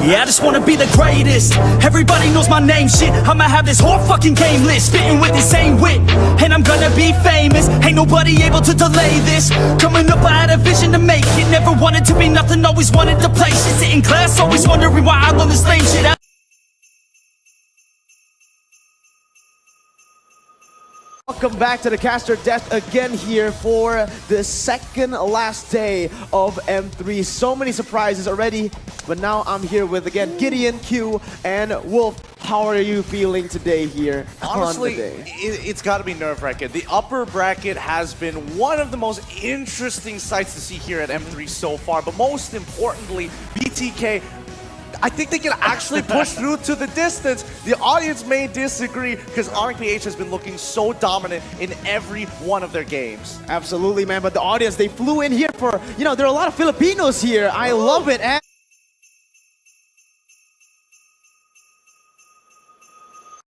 Yeah, I just wanna be the greatest. Everybody knows my name, shit. I'ma have this whole fucking game list, spitting with insane wit, and I'm gonna be famous. Ain't nobody able to delay this. Coming up, I had a vision to make it. Never wanted to be nothing, always wanted to play shit. Sit in class, always wondering why I love this lame shit. Welcome back to the Caster Death again here for the second last day of M3. So many surprises already, but now I'm here with, again, Gideon, Q, and Wolf. How are you feeling today here? Honestly, on the day? it's got to be nerve-wracking. The upper bracket has been one of the most interesting sights to see here at M3 so far, but most importantly, BTK, I think they can actually push through to the distance. The audience may disagree because Onic PH has been looking so dominant in every one of their games. Absolutely, man. But the audience, they flew in here for, you know, there are a lot of Filipinos here. I love it. And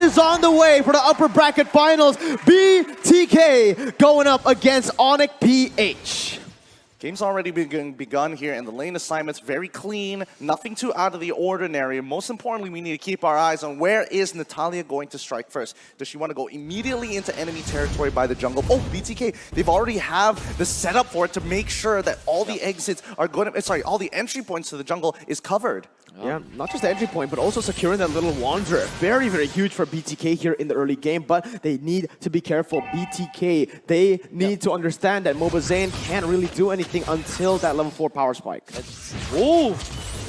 is on the way for the upper bracket finals. BTK going up against Onic PH. Game's already begun here, and the lane assignment's very clean, nothing too out of the ordinary. Most importantly, we need to keep our eyes on where is Natalia going to strike first. Does she want to go immediately into enemy territory by the jungle? Oh, BTK, they've already have the setup for it to make sure that all the exits are going to, sorry, all the entry points to the jungle is covered. Yeah, not just the entry point, but also securing that little Wanderer. Very, very huge for BTK here in the early game, but they need to be careful. BTK, they need to understand that Mobazane can't really do anything until that level 4 power spike. Ooh! Oh,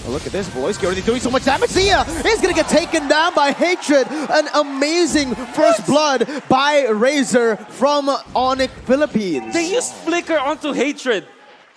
look at this, Voloisky already doing so much damage. Zia is gonna get taken down by Hatred. An amazing first blood by Razor from Onic Philippines. They used Flicker onto Hatred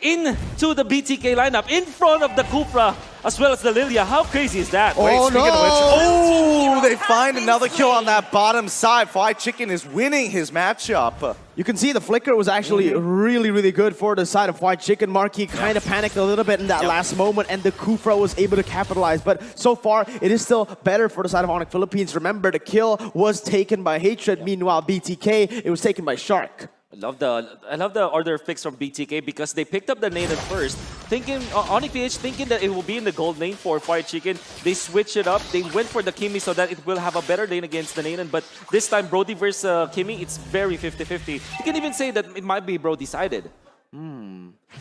into the BTK lineup in front of the Kufra as well as the Lilia. How crazy is that? Oh, Wait, speaking no. of which, oh, they find another kill on that bottom side. Fried Chicken is winning his matchup. You can see the flicker was actually really, really good for the side of White Chicken. Marquee kind of panicked a little bit in that last moment, and the Kufra was able to capitalize. But so far, it is still better for the side of Onic Philippines. Remember, the kill was taken by Hatred. Meanwhile, BTK, it was taken by Shark. I love the order fix from BTK because they picked up the Nanan first, thinking Onic PH thinking that it will be in the gold lane for Fire Chicken. They switched it up. They went for the Kimi so that it will have a better lane against the Nanan. But this time, Brody versus Kimi, it's very 50-50. You can even say that it might be Brody-sided.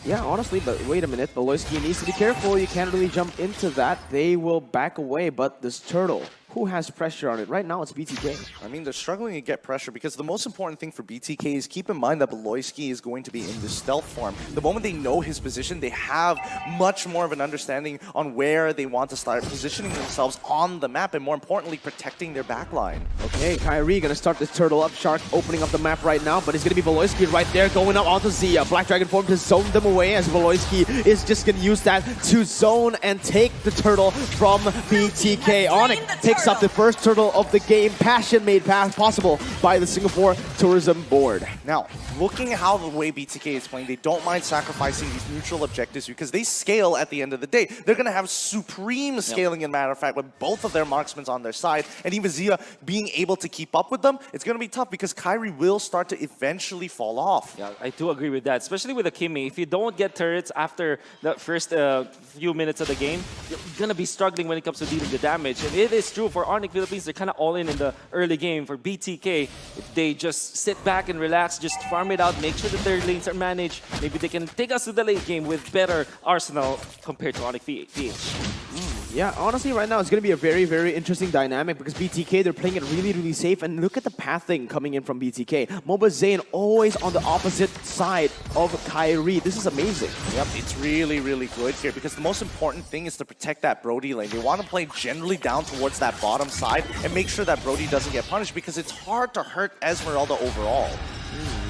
Yeah, honestly, but wait a minute. Voloisky needs to be careful. You can't really jump into that. They will back away, but this turtle, who has pressure on it? Right now, it's BTK. I mean, they're struggling to get pressure because the most important thing for BTK is keep in mind that Voloisky is going to be in the stealth form. The moment they know his position, they have much more of an understanding on where they want to start positioning themselves on the map and, more importantly, protecting their backline. Okay, Kyrie gonna start this turtle up. Shark opening up the map right now, but it's gonna be Voloisky right there going up onto Zia. Black Dragon form to zone them away as Voloisky is just gonna use that to zone and take the turtle from BTK. Onic takes up the first turtle of the game. Passion made possible by the Singapore Tourism Board. Now, looking how the way BTK is playing, they don't mind sacrificing these neutral objectives because they scale at the end of the day. They're going to have supreme scaling, in matter of fact, with both of their marksmen on their side. And even Zia being able to keep up with them, it's going to be tough because Kyrie will start to eventually fall off. Yeah, I do agree with that, especially with the Kimi. If you don't get turrets after the first few minutes of the game, you're going to be struggling when it comes to dealing the damage. And it is true for Onic Philippines, they're kind of all in the early game. For BTK, if they just sit back and relax, just farm it out, make sure that their lanes are managed, maybe they can take us to the late game with better arsenal compared to Onic PH. Yeah, honestly, right now it's going to be a very, very interesting dynamic because BTK, they're playing it really, really safe. And look at the pathing coming in from BTK. Mobazane always on the opposite side of Kyrie. This is amazing. Yep, it's really, really good here because the most important thing is to protect that Brody lane. They want to play generally down towards that bottom side and make sure that Brody doesn't get punished because it's hard to hurt Esmeralda overall.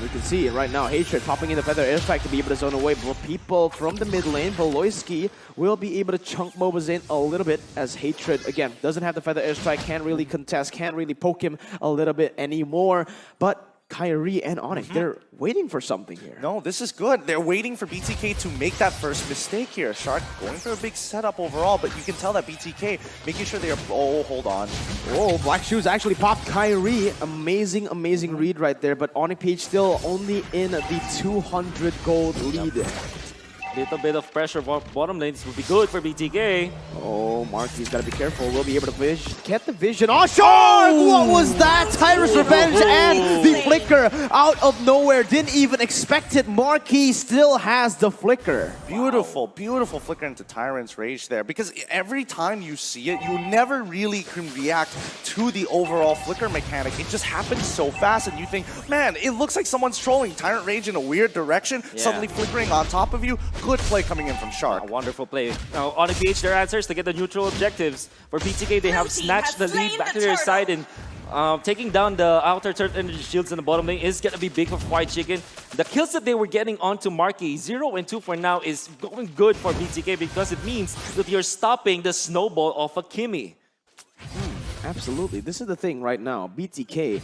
We can see it right now. Hatred popping in the Feather Airstrike to be able to zone away. But people from the mid lane, Voloisky will be able to chunk Mobazane a little bit as Hatred, again, doesn't have the Feather Airstrike, can't really contest, can't really poke him a little bit anymore. But Kyrie and Onic, they're waiting for something here. No, this is good. They're waiting for BTK to make that first mistake here. Shark going for a big setup overall, but you can tell that BTK making sure they are... Oh, hold on. Oh, Black Shoes actually popped Kyrie. Amazing, amazing read right there. But Onic PH still only in the 200 gold lead. Little bit of pressure bottom lane. This will be good for BTK. Oh, Marky's got to be careful. We'll be able to get the vision. Oh, Shark! What was that? Tyrus Revenge and the flicker out of nowhere. Didn't even expect it. Marky still has the flicker. Beautiful, beautiful flicker into Tyrant's Rage there. Because every time you see it, you never really can react to the overall flicker mechanic. It just happens so fast, and you think, man, it looks like someone's trolling Tyrant Rage in a weird direction, suddenly flickering on top of you. Good play coming in from Shark. A wonderful play. Now, Onic PH, their answers to get the neutral objectives. For BTK, they have snatched the lead back to their side, and taking down the outer turret energy shields in the bottom lane is going to be big for White Chicken. The kills that they were getting onto Marky, 0 and 2 for now, is going good for BTK because it means that you're stopping the snowball of a Kimmy. Absolutely. This is the thing right now. BTK,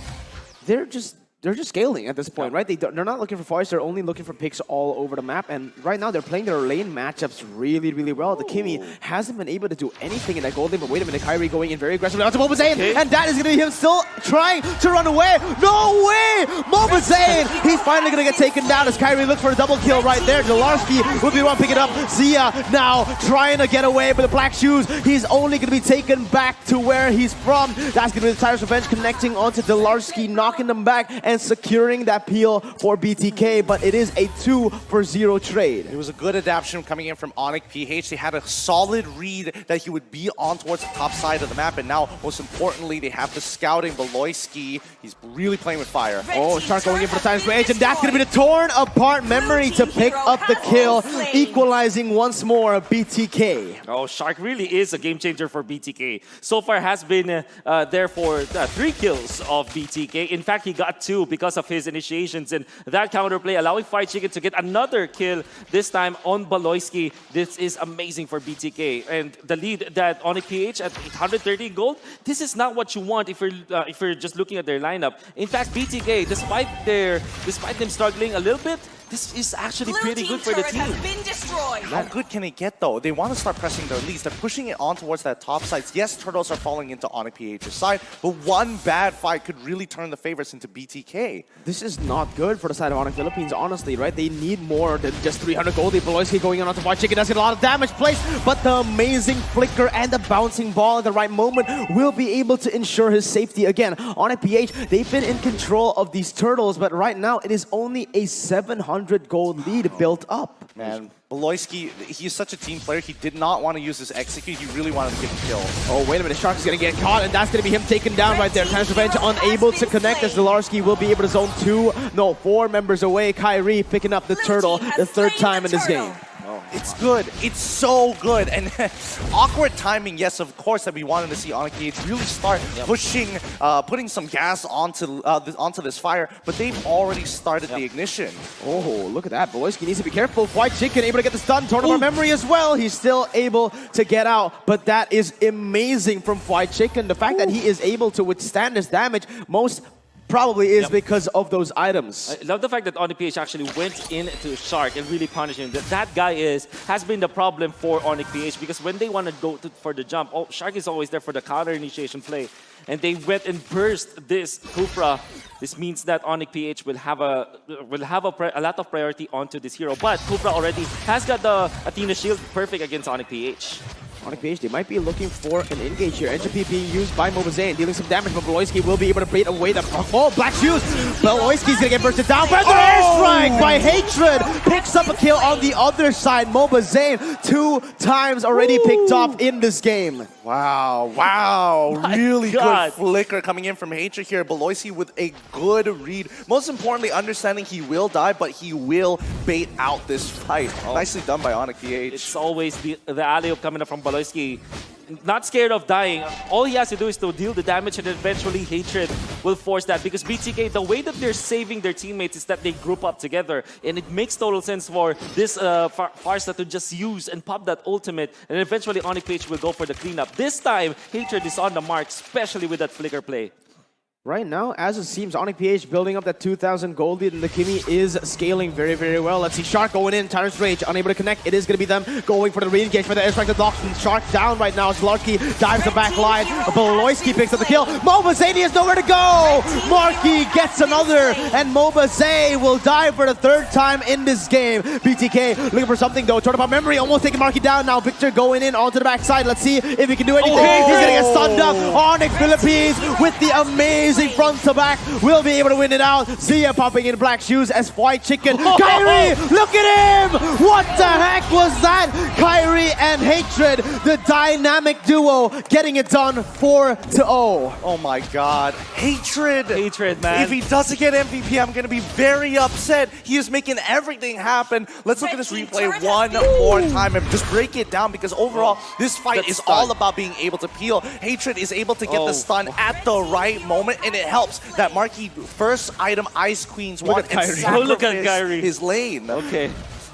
they're just scaling at this point, right? They're not looking for fights. They're only looking for picks all over the map. And right now, they're playing their lane matchups really, really well. The Kimmy hasn't been able to do anything in that gold lane. But wait a minute, Kyrie going in very aggressively onto Mobazane. And that is going to be him still trying to run away. No way! Mobazane! He's finally going to get taken down as Kyrie looks for a double kill right there. Delarski will be the one picking up. Zia now trying to get away with the black shoes. He's only going to be taken back to where he's from. That's going to be the Tyrus Revenge connecting onto Delarski, knocking them back and securing that peel for BTK, but it is a 2-for-0 trade. It was a good adaptation coming in from Onic PH. They had a solid read that he would be on towards the top side of the map, and now, most importantly, they have the scouting Beloyski. He's really playing with fire. Oh, Shark going in for the Tyrus Rage, and that's going to be the torn apart memory to pick up the kill, equalizing once more BTK. Oh, Shark really is a game changer for BTK. So far has been there for 3 kills of BTK. In fact, he got 2 because of his initiations and that counterplay, allowing Fight Chicken to get another kill, this time on Beloyski. This is amazing for BTK. And the lead that Onic PH at 830 gold, this is not what you want if you're just looking at their lineup. In fact, BTK, despite them struggling a little bit, this is actually pretty good for the team. How good can it get, though? They want to start pressing their leads. They're pushing it on towards that top side. Yes, turtles are falling into Onic PH's side, but one bad fight could really turn the favorites into BTK. This is not good for the side of Onic Philippines, honestly, right? They need more than just 300 gold. Beloyski going on to White Chicken does get a lot of damage placed, but the amazing flicker and the bouncing ball at the right moment will be able to ensure his safety again. Onic PH, they've been in control of these turtles, but right now it is only a 700 gold lead built up. Man, Beloyski, he's such a team player. He did not want to use his execute. He really wanted to get a kill. Oh, wait a minute. Shark is going to get caught, and that's going to be him taken down right there. Tyrus Revenge unable to connect as Delarski will be able to zone 4 members away. Kyrie picking up the turtle the 3rd time in this game. It's good. It's so good. And awkward timing, yes, of course, that we wanted to see Onic PH really start pushing, putting some gas onto this fire, but they've already started the ignition. Oh, look at that. Beloyski needs to be careful. White Chicken able to get the stun. Tournament memory as well. He's still able to get out, but that is amazing from White Chicken. The fact that he is able to withstand this damage, most probably is because of those items. I love the fact that Onic PH actually went into Shark and really punished him. That guy has been the problem for Onic PH because when they want to go for the jump, Shark is always there for the counter initiation play. And they went and burst this Kupra. This means that Onic PH will have a lot of priority onto this hero. But Kupra already has got the Athena shield perfect against Onic PH. Onic PH, they might be looking for an engage here. Entropy being used by Mobazane, dealing some damage, but Beloyski will be able to bait away the black shoes. Beloyski's gonna get bursted down. But airstrike by Hatred picks up a kill on the other side. Mobazane 2 times already picked off in this game. Wow, really good flicker coming in from Hatred here. Beloyski with a good read. Most importantly, understanding he will die, but he will bait out this fight. Nicely done by Onic PH. It's always the alley-oop coming up from Beloyski. Not scared of dying. All he has to do is to deal the damage, and eventually Hatred will force that. Because BTK, the way that they're saving their teammates is that they group up together. And it makes total sense for this Farsa to just use and pop that ultimate. And eventually Onic PH will go for the cleanup. This time, Hatred is on the mark, especially with that flicker play. Right now, as it seems, Onic PH building up that 2,000 gold lead, and the Kimi is scaling very, very well. Let's see Shark going in, Tyrant's Rage, unable to connect. It is going to be them going for the re-engage for the airstrike that locks Shark down right now. Zlarski dives the back line. Beloyski picks up the kill. Mobazay has nowhere to go! Marky gets another, and Mobazay will die for the third time in this game. BTK looking for something though. Turn up memory, almost taking Marky down now. Victor going in onto the backside. Let's see if he can do anything. He's going to get stunned up. Onic Philippines with the amazing front to back will be able to win it out. Zia popping in black shoes as White Chicken. Kyrie, look at him! What the heck was that? Kyrie and Hatred, the dynamic duo, getting it done 4-0. Oh my god. Hatred! Hatred, man. If he doesn't get MVP, I'm going to be very upset. He is making everything happen. Let's look at this replay one more time and just break it down, because overall, this fight is all about being able to peel. Hatred is able to get the stun at the right moment, and it helps that Marky first item Ice Queen's one and sacrifice his lane. Okay.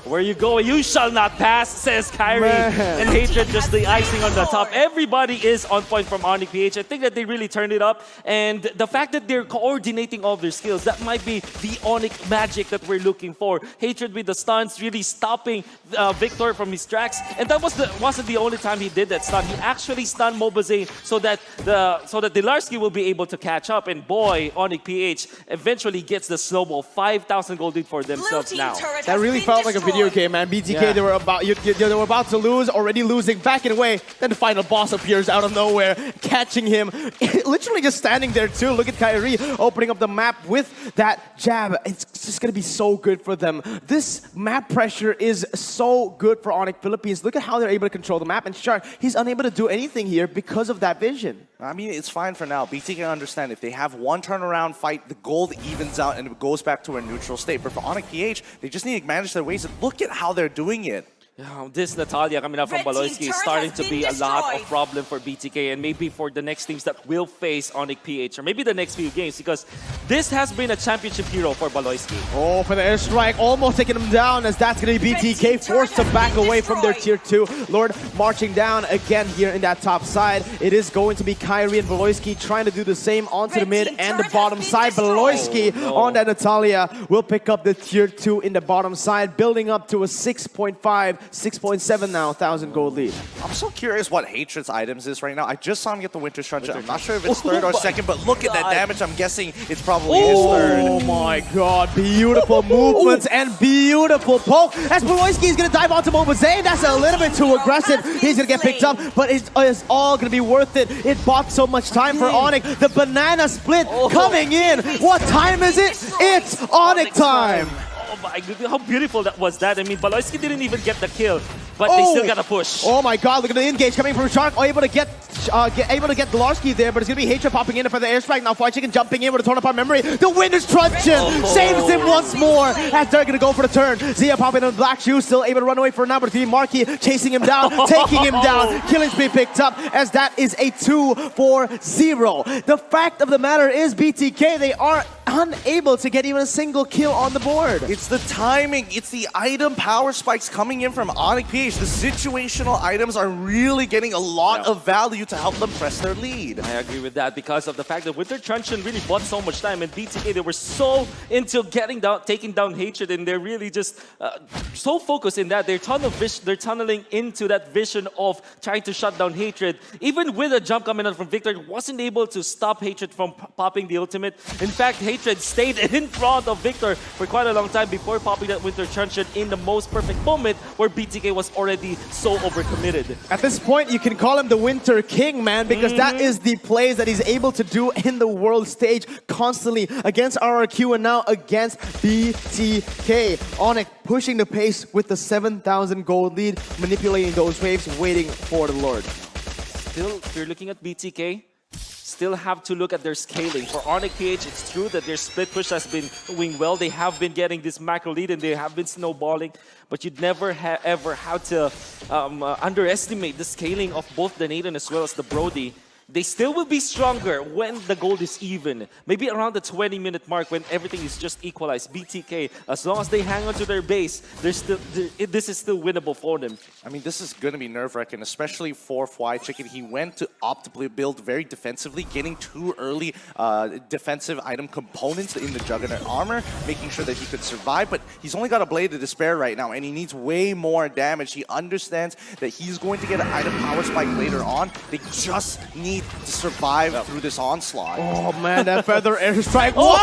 Where you go, you shall not pass, says Kyrie. And Hatred just the icing on the top. Everybody is on point from Onic PH. I think that they really turned it up. And the fact that they're coordinating all their skills, that might be the Onic magic that we're looking for. Hatred with the stuns, really stopping Victor from his tracks. And that wasn't the only time he did that stun. He actually stunned Mobazay so that Dilarski will be able to catch up. And boy, Onic PH eventually gets the snowball. 5,000 gold lead for themselves now. That really felt like a video game, man. BTK, they were about to lose, already losing, backing away. Then the final boss appears out of nowhere, catching him, literally just standing there too. Look at Kyrie opening up the map with that jab. It's just gonna be so good for them. This map pressure is so good for Onic Philippines. Look at how they're able to control the map, and Shark, he's unable to do anything here because of that vision. I mean, it's fine for now. BTK understand if they have one turnaround fight, the gold evens out and it goes back to a neutral state. But for Onic PH, they just need to manage their ways, and look at how they're doing it. This Natalia coming out from Beloyski is starting to be a lot of problem for BTK, and maybe for the next teams that will face Onic PH, or maybe the next few games, because this has been a championship hero for Beloyski. Oh, for the airstrike, almost taking him down, as that's going to be BTK forced to back away from their tier 2. Lord marching down again here in that top side. It is going to be Kyrie and Beloyski trying to do the same onto the mid and the bottom side. Beloyski on that Natalia will pick up the tier 2 in the bottom side, building up to a 6.5. 6.7 now, 1,000 gold lead. I'm so curious what Hatred's items is right now. I just saw him get the Winter Truncheon. I'm not sure if it's third or second, but look at that damage. I'm guessing it's probably his third. Oh my god, beautiful movements and beautiful poke. As Beloyski is going to dive onto Mobazay, that's a little bit too aggressive. He's going to get picked up, but it's all going to be worth it. It bought so much time for Onic. The banana split coming in. What time is it? It's Onic time. Oh my goodness, how beautiful that was that. I mean, Beloyski didn't even get the kill, but they still got a push. Oh my god, look at the engage coming from Shark. Able to get Dilarski there, but it's going to be Hatred popping in for the airstrike. Now White Chicken jumping in with a torn apart memory. The Winter's Truncheon saves him once more as they're going to go for the turn. Zia popping in black shoes, still able to run away for now, but it's Marky chasing him down, taking him down. Killing spree picked up as that is a 2-4-0. The fact of the matter is, BTK, they are unable to get even a single kill on the board. It's the timing. It's the item power spikes coming in from Onic PH. The situational items are really getting a lot of value to help them press their lead. I agree with that because of the fact that Winter Truncheon really bought so much time, and BTK, they were so into taking down Hatred, and they're really just so focused in that. They're tunneling into that vision of trying to shut down Hatred. Even with a jump coming out from Victor, wasn't able to stop Hatred from popping the ultimate. In fact, Hatred stayed in front of Victor for quite a long time before popping that Winter Truncheon in the most perfect moment where BTK was already so overcommitted. At this point, you can call him the Winter King, man, because that is the plays that he's able to do in the world stage constantly against RRQ and now against BTK. Onic pushing the pace with the 7,000 gold lead, manipulating those waves, waiting for the Lord. Still, if you're looking at BTK, still have to look at their scaling. For Onic PH, it's true that their split push has been doing well. They have been getting this macro lead and they have been snowballing, but you'd never ever have to underestimate the scaling of both the Nathan as well as the Brody. They still will be stronger when the gold is even. Maybe around the 20-minute mark when everything is just equalized. BTK, as long as they hang on to their base, this is still winnable for them. I mean, this is going to be nerve-wracking, especially for Chicken. He went to optimally build very defensively, getting too early defensive item components in the Juggernaut armor, making sure that he could survive. But he's only got a Blade of Despair right now, and he needs way more damage. He understands that he's going to get an item power spike later on. They just need to survive through this onslaught. Oh man, that feather airstrike. Oh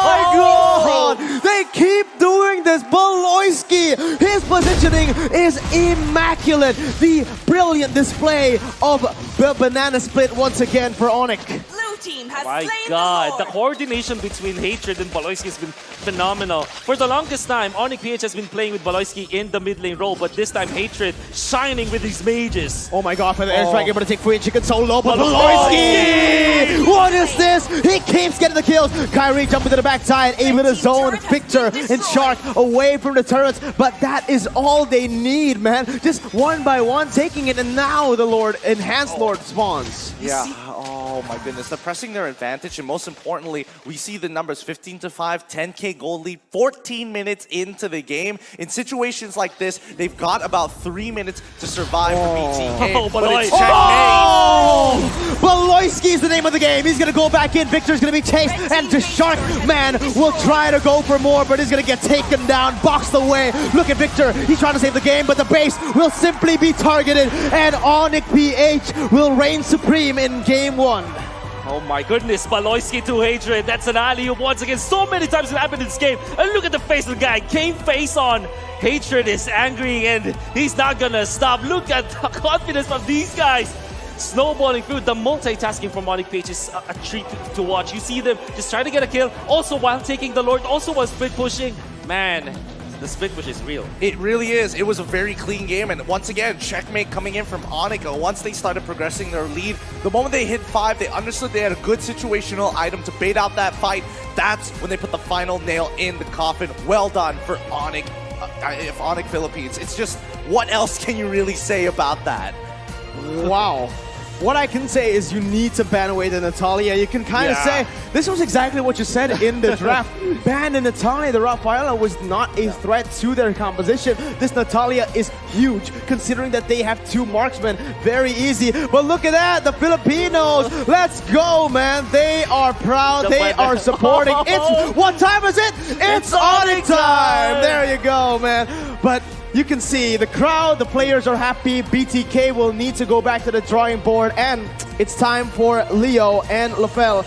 my god! They keep doing this. Beloyski, his positioning is immaculate. The brilliant display of the banana split once again for Onic. Blue team has My slain God, the the Lord. coordination between Hatred and Baloyski has been phenomenal. For the longest time, Onic PH has been playing with Baloyski in the mid lane role, but this time Hatred shining with his mages. Oh my god, feather airstrike able to take free chicken so low, but Beloyski! Beloyski! What is this? He keeps getting the kills. Kyrie jumping to the backside, able to zone Victor and Shark away from the turrets, but that is all they need, man. Just one by one taking it, and now the Lord, Enhanced Lord spawns. Yeah, oh my goodness. They're pressing their advantage, and most importantly, we see the numbers 15-5, 10k gold lead, 14 minutes into the game. In situations like this, they've got about 3 minutes to survive for BTK, Oh, but it's Beloy. checkmate. Oh! Beloyski is the name of the game. He's going to go back in. Victor's going to be chased, and the Shark Man will try to go for more, but he's going to get taken down, boxed away. Look at Victor. He's trying to save the game, but the base will simply be targeted, and Onic PH will reign supreme in game one. Oh my goodness, Baloyski to Hatred. That's an alley-oop once again. So many times it happened in this game. And look at the face of the guy. Came face on. Hatred is angry and he's not gonna stop. Look at the confidence of these guys. Snowballing through. The multitasking from Onic PH is a treat to watch. You see them just trying to get a kill, also while taking the Lord, also while split pushing. Man, the split push is real. It really is. It was a very clean game, and once again, checkmate coming in from Onic. Once they started progressing their lead, the moment they hit 5, they understood they had a good situational item to bait out that fight. That's when they put the final nail in the coffin. Well done for Onic, Onic Philippines. It's just, what else can you really say about that? Wow. What I can say is you need to ban away the Natalia. You can kind of say, this was exactly what you said in the draft. Ban the Natalia. The Rafaela was not a threat to their composition. This Natalia is huge, considering that they have 2 marksmen. Very easy. But look at that, the Filipinos. Let's go, man. They are proud. They are supporting. It's, what time is it? It's Onic time. There you go, man. But you can see the crowd, the players are happy. BTK will need to go back to the drawing board, and it's time for Leo and Lafel.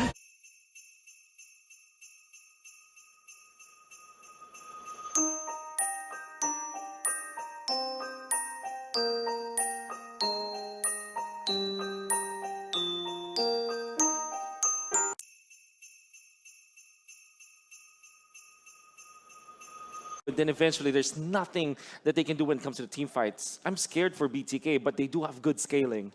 But then eventually there's nothing that they can do when it comes to the team fights. I'm scared for BTK, but they do have good scaling.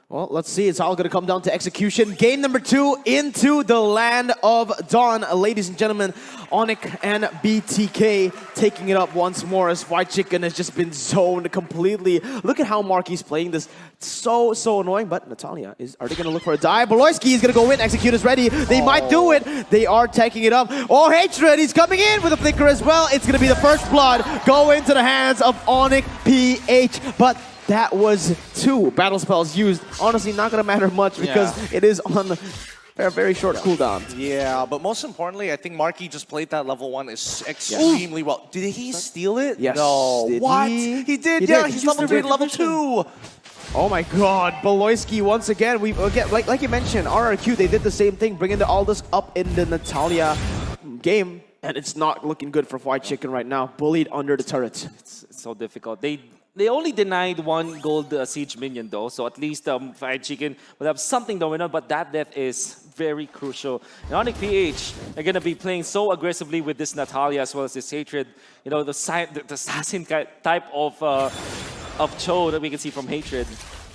Well, let's see. It's all going to come down to execution. Game number 2 into the land of Dawn. Ladies and gentlemen, Onic and BTK taking it up once more as White Chicken has just been zoned completely. Look at how Marky's playing this. So annoying, but Natalia, are they going to look for a dive? Beloyski is going to go in. Execute is ready. They might do it. They are taking it up. Oh, Hatred, he's coming in with a flicker as well. It's going to be the first blood go into the hands of Onic PH, but that was 2 battle spells used. Honestly, not going to matter much because it is on a very short cooldown. Yeah, but most importantly, I think Marky just played that level 1 extremely well. Did he steal it? Yes. No. Did What? he? He did, He yeah. did. He's He level used 3 the level vision. 2. Oh my god, Beloyski once again. Like you mentioned, RRQ, they did the same thing, bringing the Aldous up in the Natalia game, and it's not looking good for White Chicken right now. Bullied under the turret. It's so difficult. They only denied 1 gold siege minion though, so at least White Chicken will have something going on, but that death is very crucial. And Onic PH are going to be playing so aggressively with this Natalia as well as this Hatred. You know, the assassin type of Cho that we can see from Hatred.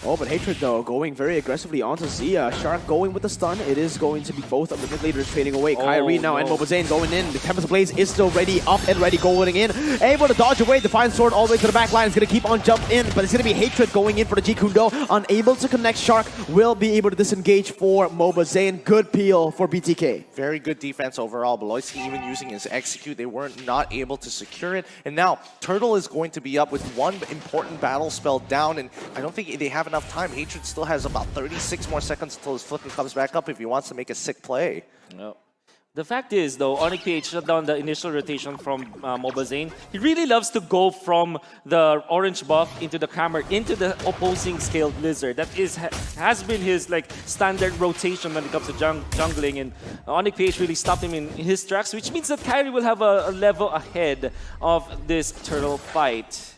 Oh, but Hatred though, going very aggressively onto Zia. Shark going with the stun. It is going to be both of the mid leaders trading away. Kyrie now and Mobazane going in. The Tempest Blaze is still ready, up and ready, going in. Able to dodge away. Defiant Sword all the way to the back line. It's going to keep on jump in, but it's going to be Hatred going in for the G Kundo. Unable to connect. Shark will be able to disengage for Mobazane. Good peel for BTK. Very good defense overall. Beloyski even using his execute. They weren't not able to secure it. And now Turtle is going to be up with one important battle spell down, and I don't think they have enough time. Hatred still has about 36 more seconds until his flicker comes back up if he wants to make a sick play. Yep. The fact is, though, Onic PH shut down the initial rotation from Mobazane. He really loves to go from the orange buff into the camera, into the opposing scaled lizard. That has been his standard rotation when it comes to jungling, and Onic PH really stopped him in his tracks, which means that Kyrie will have a level ahead of this turtle fight.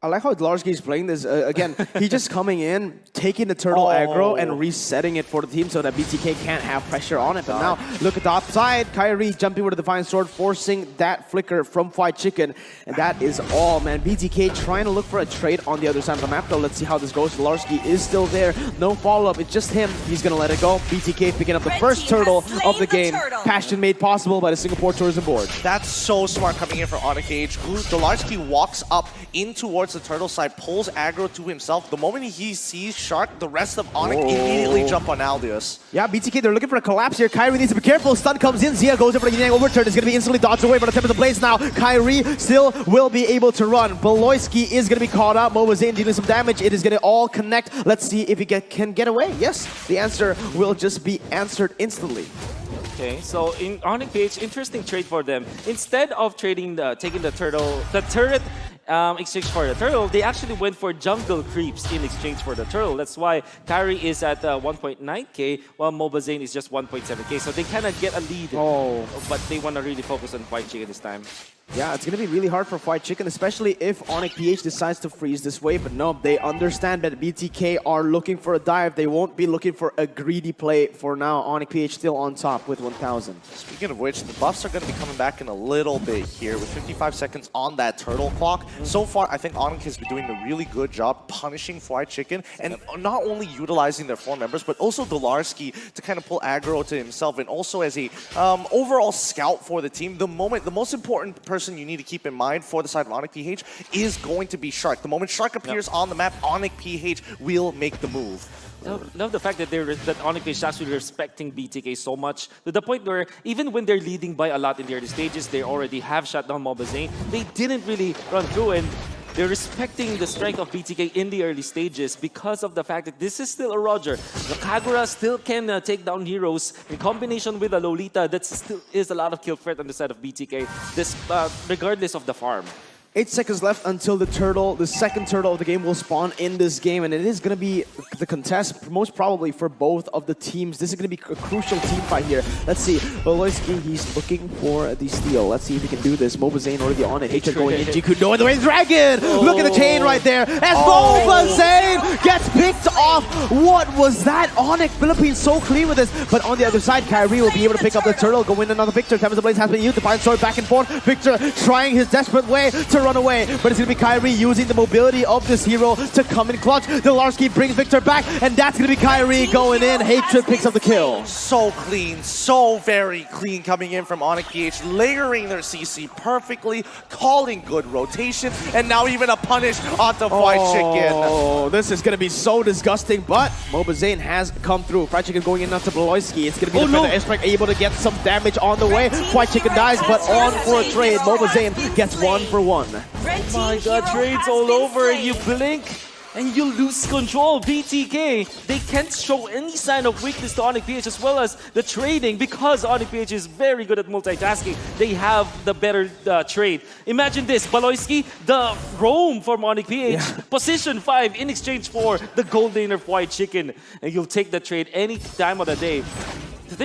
I like how Laurence is playing this. Again, he's just coming in, taking the turtle aggro and resetting it for the team so that BTK can't have pressure on it. But now, look at the upside. Kyrie jumping with a Defiant Sword, forcing that flicker from Fried Chicken. And that is all, man. BTK trying to look for a trade on the other side of the map, though. Let's see how this goes. Laurence is still there. No follow-up. It's just him. He's going to let it go. BTK picking up the first turtle of the game. Passion made possible by the Singapore Tourism Board. That's so smart coming in from Onic PH. Dolarski walks up in towards the turtle side, pulls aggro to himself. The moment he sees Shark, the rest of Onic immediately jump on Aldius. Yeah, BTK, they're looking for a collapse here. Kyrie needs to be careful. Stun comes in. Zia goes in for the Yang overturn. It's going to be instantly dodged away by the Tempest Blaze now. Kyrie still will be able to run. Beloyski is going to be caught out. Mobazane dealing some damage. It is going to all connect. Let's see if he can get away. Yes, the answer will just be answered instantly. Okay, so in Onic PH, interesting trade for them. Instead of taking the turret exchange for the turtle, they actually went for jungle creeps in exchange for the turtle. That's why Kyrie is at 1.9k while Mobazane is just 1.7k. So they kind of get a lead, but they want to really focus on White Chicken this time. Yeah, it's going to be really hard for Fried Chicken, especially if Onic PH decides to freeze this way. But no, they understand that BTK are looking for a dive. They won't be looking for a greedy play for now. Onic PH still on top with 1,000. Speaking of which, the buffs are going to be coming back in a little bit here with 55 seconds on that turtle clock. So far, I think Onic has been doing a really good job punishing Fried Chicken and not only utilizing their 4 members, but also Dolarski to kind of pull aggro to himself, and also as a overall scout for the team. The most important person you need to keep in mind for the side of Onic PH is going to be Shark. The moment Shark appears on the map, Onic PH will make the move. Love the fact that Onic is actually respecting BTK so much to the point where even when they're leading by a lot in the early stages, they already have shut down Mobazane. They didn't really run through, and they're respecting the strength of BTK in the early stages because of the fact that this is still a Roger. The Kagura still can take down heroes in combination with a Lolita. That still is a lot of kill threat on the side of BTK, regardless of the farm. 8 seconds left until the second turtle of the game will spawn in this game, and it is going to be the contest, most probably for both of the teams. This is going to be a crucial team fight here. Let's see. Beloyski, he's looking for the steal. Let's see if he can do this. Mobazane already on it. Hatred going in. Jikudo and the Rain Dragon! Look at the chain right there. As Mobazane gets picked off. What was that? Onic Philippines so clean with this. But on the other side, Kyrie will be able to pick up the turtle. Go in another Victor. Tempest Blaze has been used. Defiant Sword back and forth. Victor trying his desperate way to run away, but it's going to be Kyrie using the mobility of this hero to come in clutch. Dolarski brings Victor back, and that's going to be Kyrie going in. Hatred picks up the kill. So clean, so very clean coming in from Onic PH, layering their CC perfectly, calling good rotation, and now even a punish onto Fried Chicken. Oh, this is going to be so disgusting, but Mobazane has come through. Fried Chicken going in onto Beloyski. It's going to be the Airstrike able to get some damage on the way. Fried Chicken dies, but on for a trade. Mobazane gets 1 for 1. Oh my god, trades all over, and you blink and you lose control. BTK, they can't show any sign of weakness to Onic PH as well as the trading because Onic PH is very good at multitasking. They have the better trade. Imagine this, Beloyski, the roam from Onic PH, position 5 in exchange for the gold laner White Chicken, and you'll take the trade any time of the day. If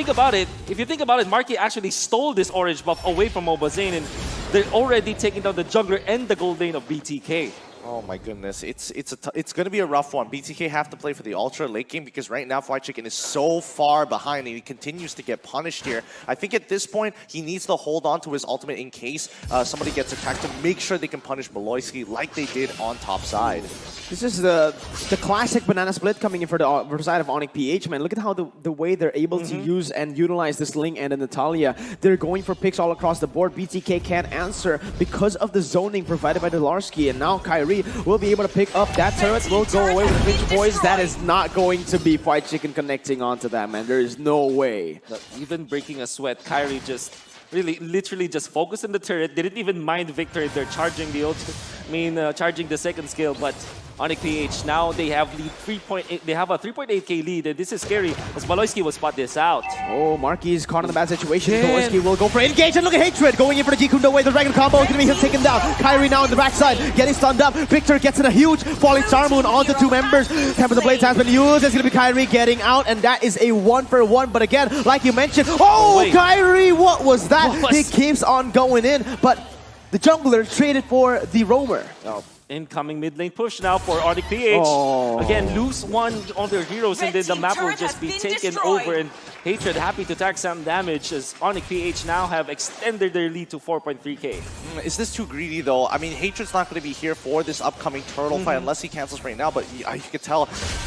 you think about it, Marky actually stole this orange buff away from Mobazane, and they're already taking down the jungler and the gold lane of BTK. Oh my goodness, it's going to be a rough one. BTK have to play for the ultra late game because right now Fried Chicken is so far behind and he continues to get punished here. I think at this point he needs to hold on to his ultimate in case somebody gets attacked to make sure they can punish Beloyski like they did on top side. This is the classic banana split coming in for the side of Onic PH, man. Look at how the way they're able to use and utilize this Ling and the Natalia. They're going for picks all across the board. BTK can't answer because of the zoning provided by Delarsky, and now Kyrie will be able to pick up that turret. Will go away with the Finch Boys. That is not going to be Fried Chicken connecting onto that, man. There is no way. Even breaking a sweat, Kyrie just literally just focused on the turret. Didn't even mind Victor. They're charging the charging the second skill, but Onic PH now they have lead 3.8. They have a 3.8k lead, and this is scary as Beloyski will spot this out. Oh, Marky is caught in a bad situation. Beloyski will go for engage, and look at Hatred going in for the Gikundo way. The Dragon combo is going to be taken down. Kyrie now on the backside, getting stunned up. Victor gets in a huge falling star moon onto two members. Temper the Blades has been used. It's going to be Kyrie getting out, and that is a 1-for-1. But again, like you mentioned, Kyrie, what was that? He keeps on going in, but the jungler traded for the roamer. Incoming mid lane push now for Onic PH. Again, lose one on their heroes and then the map will just be taken over. And Hatred happy to tack some damage as Onic PH now have extended their lead to 4.3k. Is this too greedy though? I mean, Hatred's not going to be here for this upcoming turtle fight unless he cancels right now. But you can tell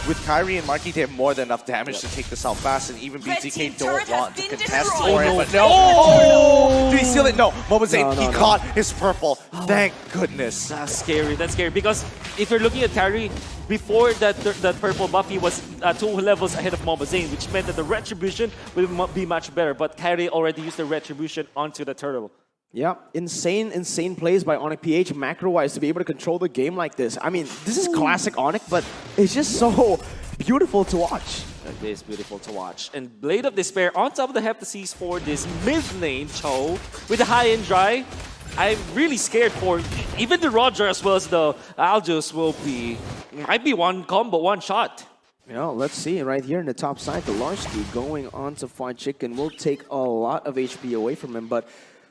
with Kyrie and Marky, they have more than enough damage to take this out fast. And even BTK don't want to contest for it. But no! Did he steal it? No. What was it? He caught his purple. Thank goodness. That's scary. That's scary because if you're looking at Kyrie, before that purple buff, he was 2 levels ahead of Mobazane, which meant that the retribution will be much better. But Kyrie already used the retribution onto the turtle. Yeah, insane plays by Onic PH macro-wise to be able to control the game like this. I mean, this is classic Onic, but it's just so beautiful to watch. It is beautiful to watch. And Blade of Despair on top of the Heptaseas for this mid lane, Cho, with the high-end dry. I'm really scared for even the Roger as well as the Aljos might be one combo, one shot. Yeah, let's see right here in the top side, the Larsky going on to Fried Chicken will take a lot of HP away from him, but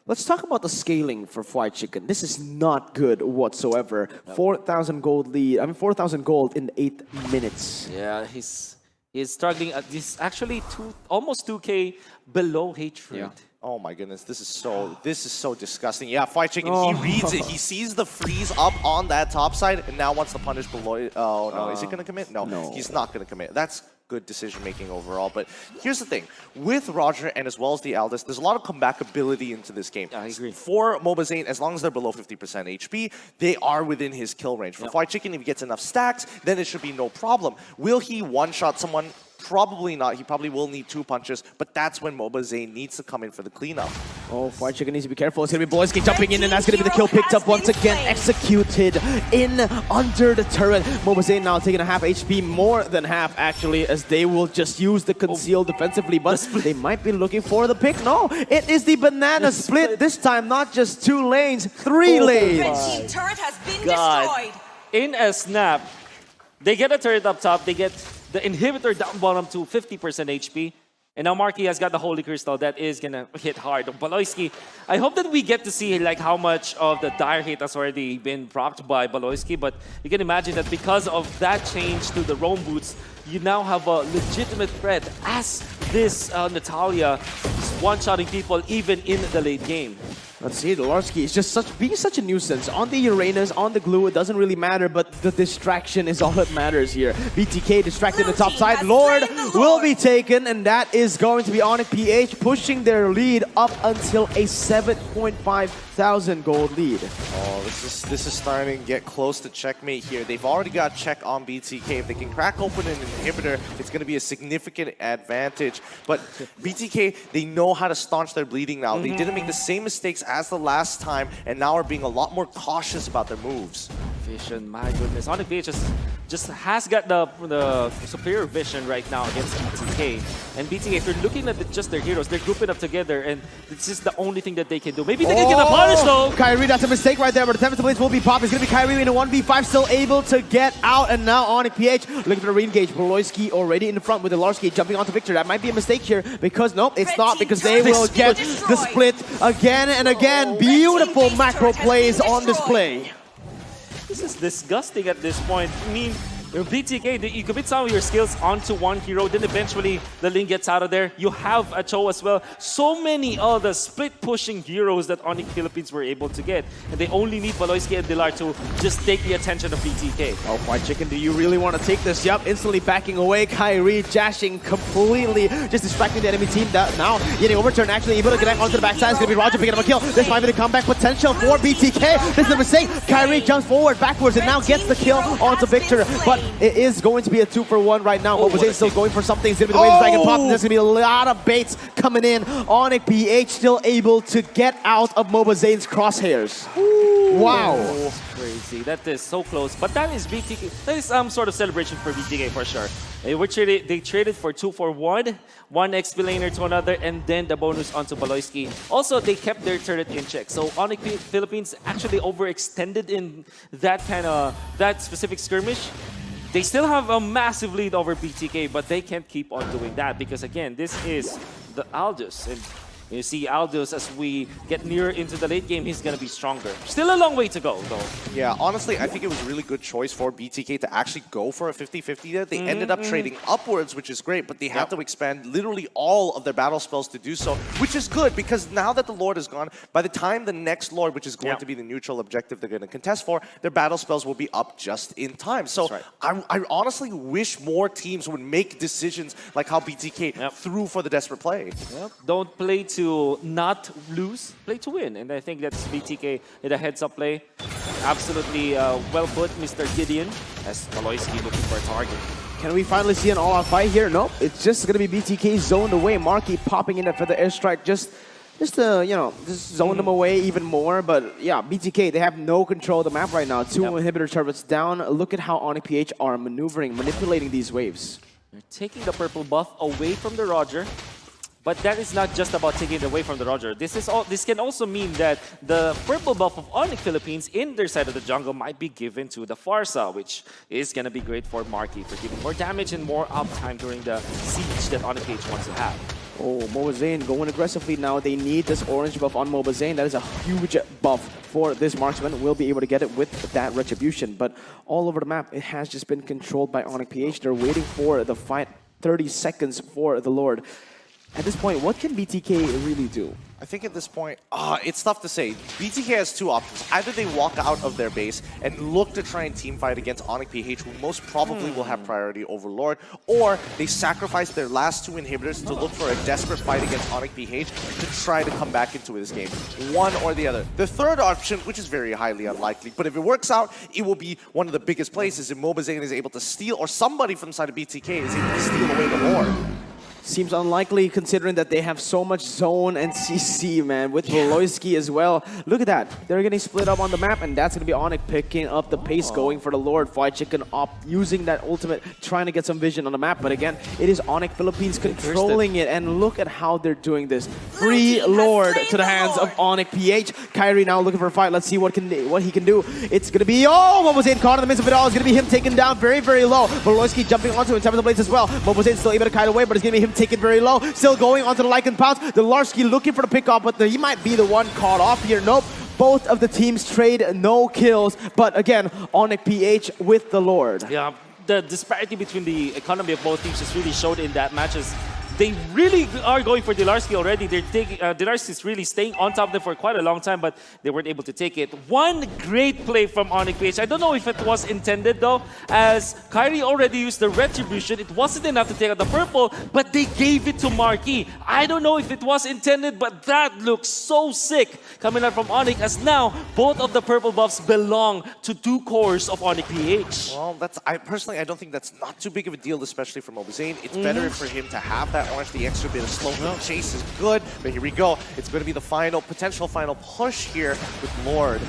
let's talk about the scaling for Fried Chicken. This is not good whatsoever. 4,000 gold lead. I mean, 4,000 gold in 8 minutes. Yeah, he's struggling. He's actually almost 2k below Hatred. Yeah. Oh my goodness, this is so disgusting. Yeah, Fried Chicken, he reads it. He sees the freeze up on that top side and now wants to punish Beloy. Oh no, is he gonna commit? No, he's not gonna commit. That's good decision making overall. But here's the thing, with Roger and as well as the Aldous, there's a lot of comebackability into this game. Yeah, I agree. For Mobazane, as long as they're below 50% HP, they are within his kill range. For Fried Chicken, if he gets enough stacks, then it should be no problem. Will he one-shot someone? Probably not. He probably will need 2 punches, but that's when Mobazane needs to come in for the cleanup. Oh, Fried Chicken needs to be careful. It's going to be Beloyski jumping in, and that's going to be the kill picked up once again. Executed in under the turret. Mobazane now taking a half HP, more than half actually, as they will just use the conceal defensively, but they might be looking for the pick. No, it is the banana split. This time, not just 2 lanes, 3 lanes. Red team turret has been destroyed. In a snap, they get a turret up top, they get the inhibitor down bottom to 50% HP. And now Marky has got the Holy Crystal that is gonna hit hard. Beloyski, I hope that we get to see like how much of the dire hate has already been propped by Beloyski, but you can imagine that because of that change to the roam boots, you now have a legitimate threat as this Natalia is one-shotting people even in the late game. Let's see, Delarsky is just being such a nuisance. On the Uranus, on the glue, it doesn't really matter, but the distraction is all that matters here. BTK distracted the top side. Lord will be taken, and that is going to be Onic PH pushing their lead up until a 7,500 gold lead. Oh, this is starting to get close to checkmate here. They've already got check on BTK. If they can crack open an inhibitor, it's going to be a significant advantage. But BTK, they know how to staunch their bleeding now. They didn't make the same mistakes as the last time, and now are being a lot more cautious about their moves. Vision, my goodness. Onic PH just has got the superior vision right now against BTK. And BTK, if you're looking at just their heroes, they're grouping up together, and this is the only thing that they can do. Maybe they can get a punish though! Kyrie, that's a mistake right there, but the Tempest Blades will be popped. It's going to be Kyrie in a 1v5, still able to get out, and now Onic PH looking for the re-engage. Beloyski already in the front with the Larsky jumping onto Victor. That might be a mistake here, because nope, it's not, because they will get the split again and again. Beautiful macro plays on display. This is disgusting at this point. I mean, your BTK, you commit some of your skills onto one hero, then eventually the lane gets out of there. You have a Cho as well. So many other split-pushing heroes that Onic Philippines were able to get. And they only need Valoisky and Dilar to just take the attention of BTK. Oh, White Chicken, do you really want to take this? Yup, instantly backing away. Kyrie jashing completely, just distracting the enemy team. Now, getting overturned, actually able to connect onto the backside. It's going to be Roger picking up a kill. This might be the comeback potential for BTK. This is the mistake. Kyrie jumps forward, backwards, and now gets the kill onto Victor. But it is going to be a 2-for-1 right now. Mobazane still going for something. It's going to be the way the Dragon Pop. There's going to be a lot of baits coming in. Onic PH still able to get out of Mobazane's crosshairs. Wow. That's crazy. That is so close. But that is BTK. That is some sort of celebration for BTK for sure. They traded for 2-for-1, one XP laner to another, and then the bonus onto Valoisky. Also, they kept their turret in check. So Onic Philippines actually overextended in that specific skirmish. They still have a massive lead over BTK, but they can't keep on doing that because, again, this is the Aldous. And you see Aldous, as we get nearer into the late game, he's going to be stronger. Still a long way to go, though. Yeah, honestly, I think it was a really good choice for BTK to actually go for a 50-50 there. They ended up trading upwards, which is great, but they had to expand literally all of their battle spells to do so, which is good because now that the Lord is gone, by the time the next Lord, which is going to be the neutral objective they're going to contest for, their battle spells will be up just in time. So I honestly wish more teams would make decisions like how BTK threw for the desperate play. Don't play to not lose, play to win. And I think that's BTK in a heads-up play. Absolutely well put, Mr. Gideon, as Valoisky looking for a target. Can we finally see an all-out fight here? Nope. It's just going to be BTK zoned away. Marky popping in for the airstrike just to, just zone them away even more. But yeah, BTK, they have no control of the map right now. 2 inhibitor turrets down. Look at how Onic PH are maneuvering, manipulating these waves. They're taking the purple buff away from the Roger. But that is not just about taking it away from the Roger. This can also mean that the purple buff of Onic Philippines in their side of the jungle might be given to the Farsa, which is going to be great for Marky for giving more damage and more uptime during the siege that Onic PH wants to have. Oh, Mobazane going aggressively now. They need this orange buff on Mobazane. That is a huge buff for this marksman. Will be able to get it with that retribution. But all over the map, it has just been controlled by Onic PH. They're waiting for the fight. 30 seconds for the Lord. At this point, what can BTK really do? I think at this point, it's tough to say. BTK has two options. Either they walk out of their base and look to try and teamfight against Onic PH, who most probably will have priority over Lord, or they sacrifice their last 2 inhibitors to look for a desperate fight against Onic PH to try to come back into this game. One or the other. The third option, which is very highly unlikely, but if it works out, it will be one of the biggest places if Mobazane is able to steal, or somebody from the side of BTK is able to steal away the Lord. Seems unlikely considering that they have so much zone and CC, man, with Valoisky as well. Look at that. They're getting split up on the map, and that's going to be Onic picking up the pace, going for the Lord. White Chicken up, using that ultimate, trying to get some vision on the map. But again, it is Onic Philippines controlling it, and look at how they're doing this. Free Lord to the hands of Onic PH. Kyrie now looking for a fight. Let's see what he can do. It's going to be, Mobazane caught in the midst of it all. It's going to be him taken down very, very low. Valoisky jumping onto it, the blades as well. Mobazane still able to kite away, but it's going to be him take it very low. Still going onto the Lycan Pounce. The Larsky looking for the pick off, but he might be the one caught off here. Nope. Both of the teams trade no kills. But again, Onic PH with the Lord. Yeah, the disparity between the economy of both teams just really showed in that matches. They really are going for Dilarsky already. They're taking Dilarsky is really staying on top of them for quite a long time, but they weren't able to take it. One great play from Onic PH. I don't know if it was intended though, as Kyrie already used the retribution. It wasn't enough to take out the purple, but they gave it to Marky. I don't know if it was intended, but that looks so sick coming out from Onic, as now both of the purple buffs belong to 2 cores of Onic PH. Well, I personally don't think that's not too big of a deal, especially for Mobazane. It's better for him to have that orange. The extra bit of slow chase is good, but here we go. It's going to be the potential final push here with Lord.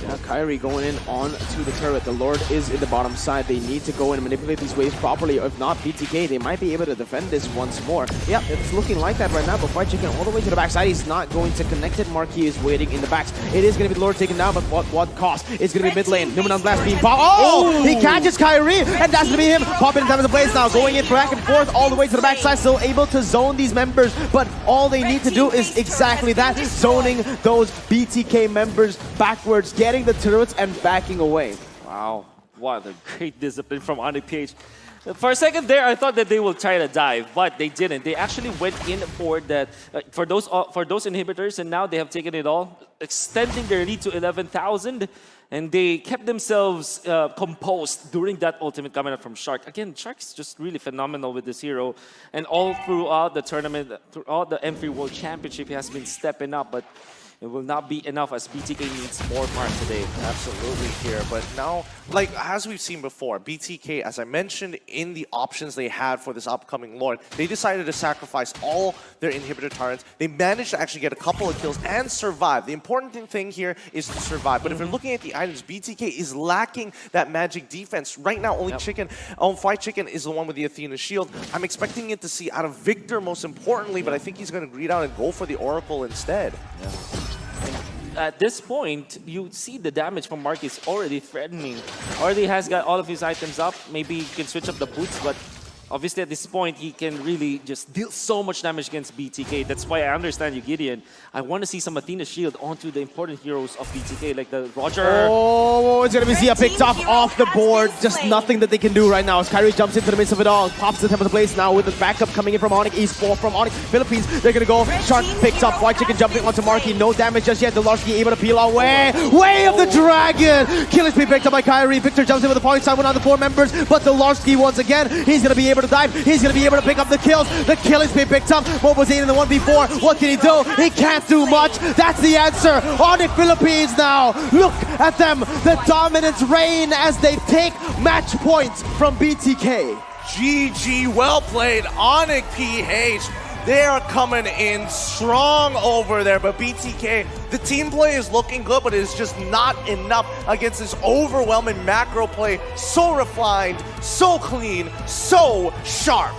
Yeah, Kyrie going in on to the turret. The Lord is in the bottom side. They need to go in and manipulate these waves properly. If not, BTK, they might be able to defend this once more. Yeah, it's looking like that right now, but White Chicken all the way to the backside. He's not going to connect it. Marquis is waiting in the backs. It is going to be the Lord taken down, but what cost? It's going to be mid lane. Numenon's last beam pop. Oh! He catches Kyrie, and that's going to be him. Popping in time of the place now. Going in back and forth all the way to the backside. Still able to zone these members, but all they need to do is exactly that. Zoning those BTK members backwards. getting the turrets and backing away. Wow, what a great discipline from Onic PH. For a second there, I thought that they will try to dive, but they didn't. They actually went in for that for those inhibitors, and now they have taken it all, extending their lead to 11,000. And they kept themselves composed during that ultimate coming up from Shark. Again, Shark's just really phenomenal with this hero, and all throughout the tournament, throughout the M3 World Championship, he has been stepping up. But it will not be enough as BTK needs more parts today. Absolutely here, but now, like as we've seen before, BTK, as I mentioned in the options they had for this upcoming Lord, they decided to sacrifice all their inhibitor turrets. They managed to actually get a couple of kills and survive. The important thing here is to survive. But if you're looking at the items, BTK is lacking that magic defense. Right now, only Fight Chicken is the one with the Athena shield. I'm expecting it to see out of Victor most importantly, but I think he's going to greed out and go for the Oracle instead. At this point, you see the damage from Mark is already threatening. Already has got all of his items up. Maybe he can switch up the boots, but obviously at this point, he can really just deal so much damage against BTK. That's why I understand you, Gideon. I want to see some Athena shield onto the important heroes of BTK, like the Roger. Oh, it's going to be Zia picked up off the board. Just nothing that they can do right now as Kyrie jumps into the midst of it all. Pops the temple to place now with the backup coming in from Onic. E4 from Onic. Philippines, they're going to go. Shark picks up. White Chicken jumping onto Marky. No damage just yet. Delarski able to peel away. Way of the Dragon. Killing speed picked up by Kyrie. Victor jumps in with the point side, one on the 4 members. But Delarski once again, he's going to be able to dive. He's going to be able to pick up the kills. The killing speed picked up. What was he in the 1v4? What can he do? He can't do much. That's the answer. Onic Philippines now. Look at them. The dominance reign as they take match points from BTK. GG, well played, Onic PH. They are coming in strong over there, but BTK, the team play is looking good, but it's just not enough against this overwhelming macro play. So refined, so clean, so sharp.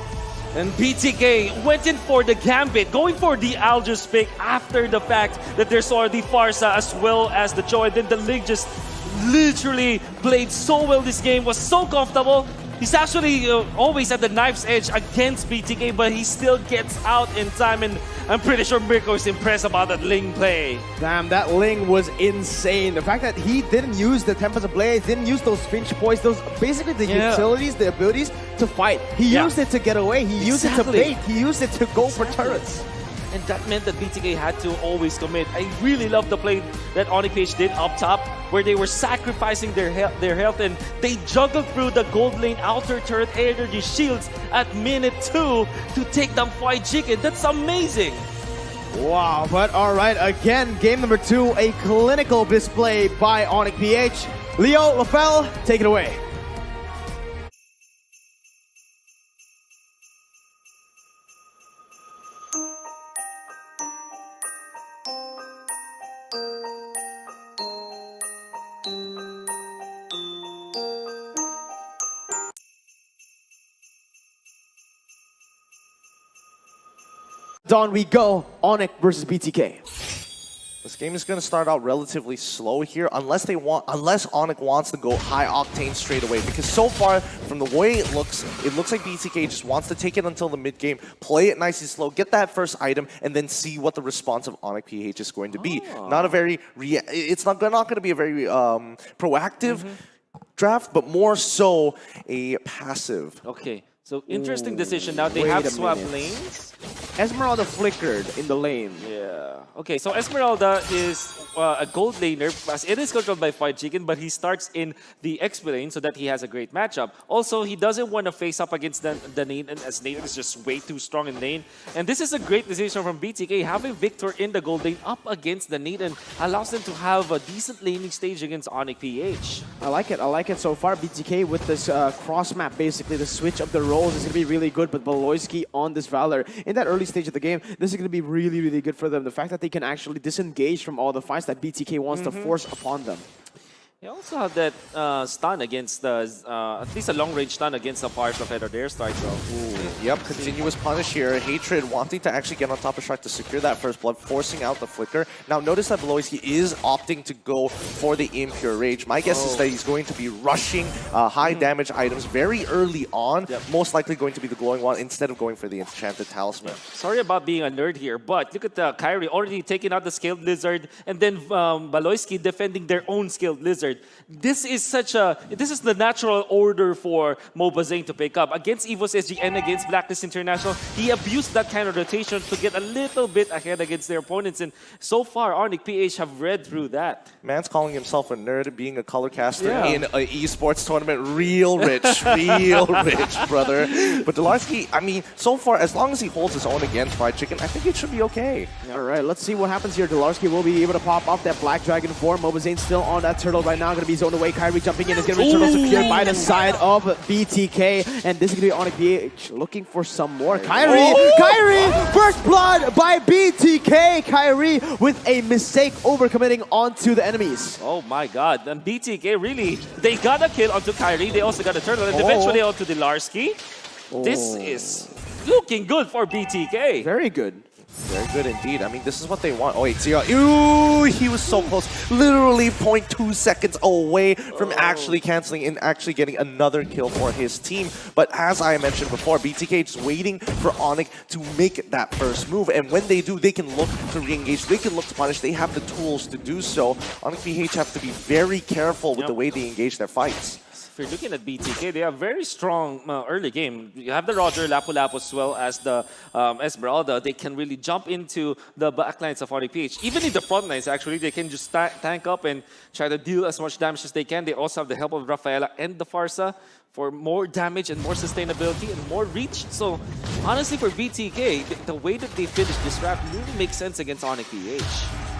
And BTK went in for the Gambit, going for the Aldous pick after the fact that there's already Farsa as well as the Choi. Then the Lig just literally played so well this game, was so comfortable. He's actually always at the knife's edge against BTK, but he still gets out in time, and I'm pretty sure Mirko is impressed about that Ling play. Damn, that Ling was insane. The fact that he didn't use the Tempest Ablaze, didn't use those Finch Poise, those basically the utilities, the abilities to fight. He used it to get away, he used it to bait, he used it to go for turrets. And that meant that BTK had to always commit. I really love the play that Onic PH did up top, where they were sacrificing their health, and they juggled through the gold lane outer turret energy shields at minute 2 to take down Fight Chicken. That's amazing. Wow, but alright, again, game number 2, a clinical display by Onic PH. Leo, LaFell, take it away. On we go, Onic versus BTK. This game is going to start out relatively slow here, unless Onic wants to go high octane straight away. Because so far, from the way it looks like BTK just wants to take it until the mid game, play it nice and slow, get that first item, and then see what the response of Onic PH is going to be. Not a very, it's not going to be a very proactive draft, but more so a passive. Okay, so interesting decision. Now they have swapped lanes. Esmeralda flickered in the lane. Yeah. Okay, so Esmeralda is a gold laner, as it is controlled by Fight Chicken, but he starts in the XP lane so that he has a great matchup. Also, he doesn't want to face up against the Nathan, as Nathan is just way too strong in lane. And this is a great decision from BTK. Having Victor in the gold lane up against the Nathan allows them to have a decent laning stage against Onic PH. I like it so far. BTK with this cross map, basically the switch of the roles is going to be really good, but Valoisky on this Valor in that early stage of the game, this is going to be really, really good for them. The fact that they can actually disengage from all the fights that BTK wants to force upon them. He also had that stun against the, at least a long-range stun against the Fire Feathered Airstrike, though. Yep, continuous punish here. Hatred wanting to actually get on top of Shark to secure that first blood, forcing out the flicker. Now notice that Voloisky is opting to go for the Impure Rage. My guess is that he's going to be rushing high damage items very early on. Yep. Most likely going to be the Glowing Wand instead of going for the Enchanted Talisman. Sorry about being a nerd here, but look at the Kyrie already taking out the Scaled Lizard, and then Voloisky defending their own Scaled Lizard. This is the natural order for Mobazane to pick up. Against EVOS SG and against Blacklist International, he abused that kind of rotation to get a little bit ahead against their opponents, and so far, Onic PH have read through that. Man's calling himself a nerd, being a color caster in an esports tournament. Real rich, real rich, brother. But Delarsky, I mean, so far, as long as he holds his own against Fried Chicken, I think it should be okay. All right, let's see what happens here. Delarsky will be able to pop off that Black Dragon form. Mobazane still on that turtle right now, going to be zoned away. Kyrie jumping in is going to be turtle secured by the side of BTK, and this is going to be Onic PH looking for some more. Kyrie, first blood by BTK. Kyrie with a mistake overcommitting onto the enemies. Oh my god, and BTK really, they got a kill onto Kyrie, they also got a turtle, and eventually onto Delarsky. This is looking good for BTK. Very good. Very good indeed. I mean, this is what they want. Oh, wait, Zia. Ooh, he was so close. Literally 0.2 seconds away from actually canceling and actually getting another kill for his team. But as I mentioned before, BTK just waiting for Onic to make that first move. And when they do, they can look to re-engage. They can look to punish. They have the tools to do so. Onic PH have to be very careful with the way they engage their fights. If you're looking at BTK, they have very strong early game. You have the Roger, Lapu-Lapu as well as the Esmeralda. They can really jump into the backlines of Onic PH. Even in the front lines, actually, they can just tank up and try to deal as much damage as they can. They also have the help of Rafaela and the Farsa for more damage and more sustainability and more reach. So, honestly, for BTK, the way that they finish this round really makes sense against Onic PH.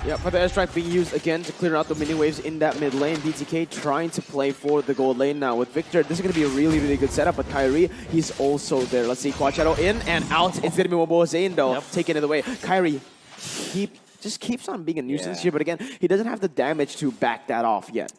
Yeah, for the airstrike being used again to clear out the mini waves in that mid lane. BTK trying to play for the gold lane now with Victor. This is going to be a really, really good setup, but Kyrie, he's also there. Let's see, Quad Shadow in and out. It's going to be Mobazane though, taking it away. Kyrie just keeps on being a nuisance here, but again, he doesn't have the damage to back that off yet.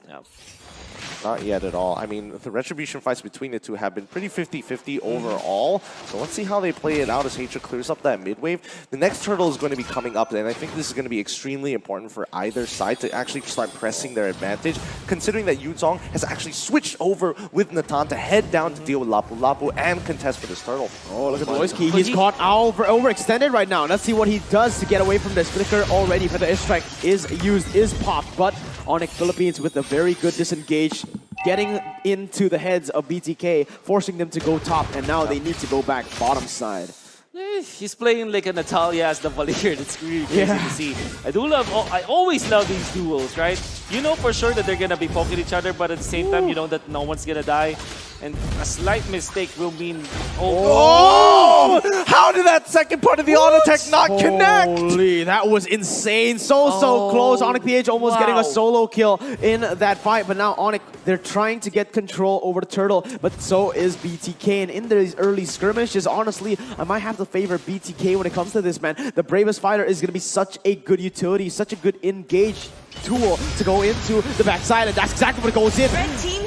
Not yet at all. I mean, the retribution fights between the two have been pretty 50-50 overall. So let's see how they play it out as Hatred clears up that mid wave. The next turtle is going to be coming up, and I think this is going to be extremely important for either side to actually start pressing their advantage, considering that Yuzong has actually switched over with Natan to head down to deal with Lapu-Lapu and contest for this turtle. Oh, look at Voloisky. He's caught overextended right now. Let's see what he does to get away from this. Flicker already for the airstrike is popped, but Onic Philippines with a very good disengage, getting into the heads of BTK, forcing them to go top, and now they need to go back bottom side. He's playing like a Natalia as the Valier. That's really crazy to see. I always love these duels, right? You know for sure that they're gonna be poking each other, but at the same time, you know that no one's gonna die. And a slight mistake will mean... Oh! How did that second part of the auto tech not connect? Holy, that was insane. So close. Onic PH almost getting a solo kill in that fight. But now Onic, they're trying to get control over the turtle. But so is BTK. And in these early skirmishes, honestly, I might have to favor BTK when it comes to this, man. The bravest fighter is going to be such a good utility, such a good engage tool to go into the backside, and that's exactly what goes in.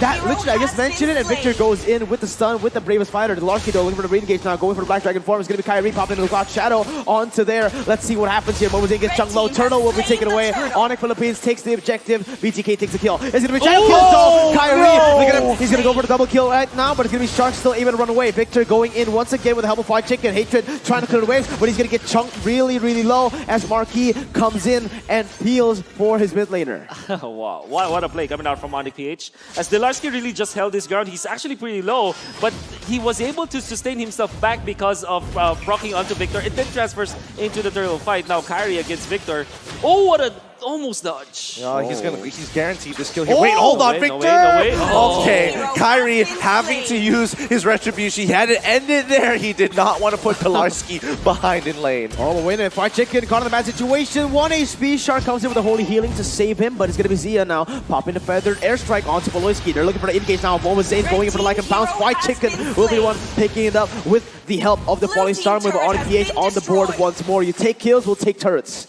That literally, I just mentioned it, and Victor goes in with the stun with the bravest fighter. Delarsky though looking for the re-engage now, going for the Black Dragon form. It's going to be Kyrie popping into the Cloud Shadow onto there. Let's see what happens here. Mobazane gets chunked low. Turtle will be taken away. Onic Philippines takes the objective. BTK takes the kill. It's going to be giant kill though. Kyrie, look at him. He's going to go for the double kill right now, but it's going to be Shark still able to run away. Victor going in once again with the help of Fried Chicken. Hatred trying to clear the waves, but he's going to get chunked really, really low as Marquis comes in and heals for his mid laner. Wow, what a play coming out from Onic PH. As Delarsky really just held his ground, he's actually pretty low, but he was able to sustain himself back because of proccing onto Victor. It then transfers into the turtle fight. Now Kyrie against Victor. Oh, what a almost dodge. He's guaranteed this kill here. Wait, hold on, Victor! Okay, Kyrie having to use his retribution. He had it ended there. He did not want to put Delarsky behind in lane. Oh, but wait a minute. Fried Chicken caught in the bad situation. 1 HP. Shark comes in with a holy healing to save him, but it's going to be Zia now. Popping the feathered airstrike onto Voloisky. They're looking for the engage now. Mobazane going in for the like and bounce. Fried Chicken will be the one picking it up with the help of the Falling Star with Onic PH on the board once more. You take kills, we'll take turrets.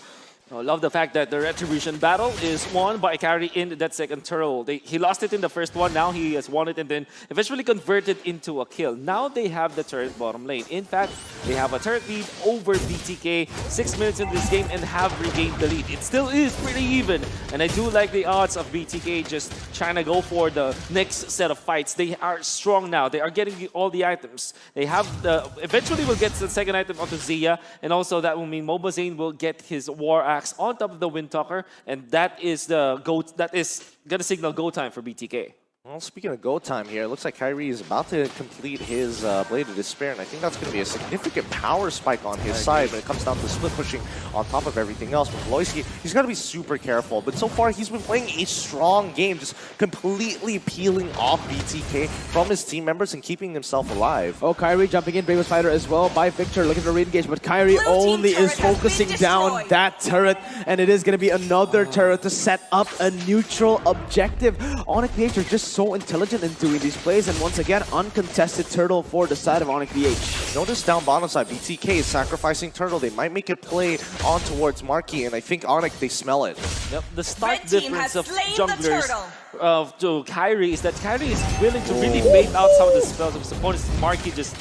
I love the fact that the Retribution battle is won by Carry in that second turtle. He lost it in the first one, now he has won it and then eventually converted into a kill. Now they have the turret bottom lane. In fact, they have a turret lead over BTK 6 minutes in this game and have regained the lead. It still is pretty even, and I do like the odds of BTK just trying to go for the next set of fights. They are strong now. They are getting all the items. They have the... Eventually will get the second item onto Zia, and also that will mean Mobazane will get his War Axe on top of the Windtalker, and that is the go. That is gonna signal go time for BTK. Well, speaking of go time here, it looks like Kyrie is about to complete his Blade of Despair, and I think that's going to be a significant power spike on his side when it comes down to split pushing on top of everything else. But Voloisky, he's got to be super careful, but so far he's been playing a strong game, just completely peeling off BTK from his team members and keeping himself alive. Oh, Kyrie jumping in, Bravest Fighter as well by Victor, looking for re-engage, but Kyrie only is focusing down that turret, and it is going to be another turret to set up a neutral objective. Onic VH are just so intelligent in doing these plays, and once again, uncontested turtle for the side of Onic VH. Notice down bottom side, BTK is sacrificing turtle. They might make a play on towards Marquee, and I think Onic, they smell it. Yep. The stark difference of junglers to Kyrie is that Kyrie is willing to really bait out some of the spells of his opponents. Marquee just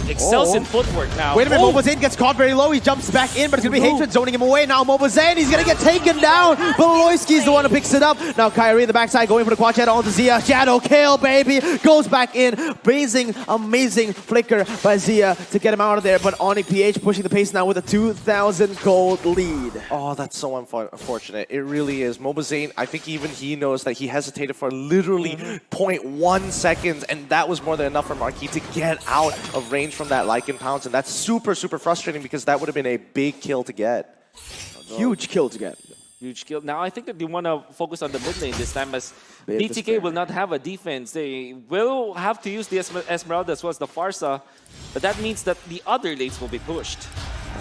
excels in footwork now. Wait a minute, Mobazane gets caught very low. He jumps back in, but it's going to be Hatred zoning him away. Now Mobazane, he's going to get taken down. Voloisky's the one who picks it up. Now Kyrie in the backside going for the quad shadow onto Zia. Shadow kill, baby. Goes back in. Amazing flicker by Zia to get him out of there. But Onic PH pushing the pace now with a 2,000 gold lead. Oh, that's so unfortunate. It really is. Mobazane, I think even he knows that he hesitated for literally 0.1 seconds, and that was more than enough for Marquee to get out of range from that Lycan Pounce, and that's super frustrating because that would have been a big kill to get. Huge kill to get. Huge kill. Now I think that they want to focus on the mid lane this time, as BTK will not have a defense. They will have to use the Esmeralda as well as the Farsa, but that means that the other lanes will be pushed.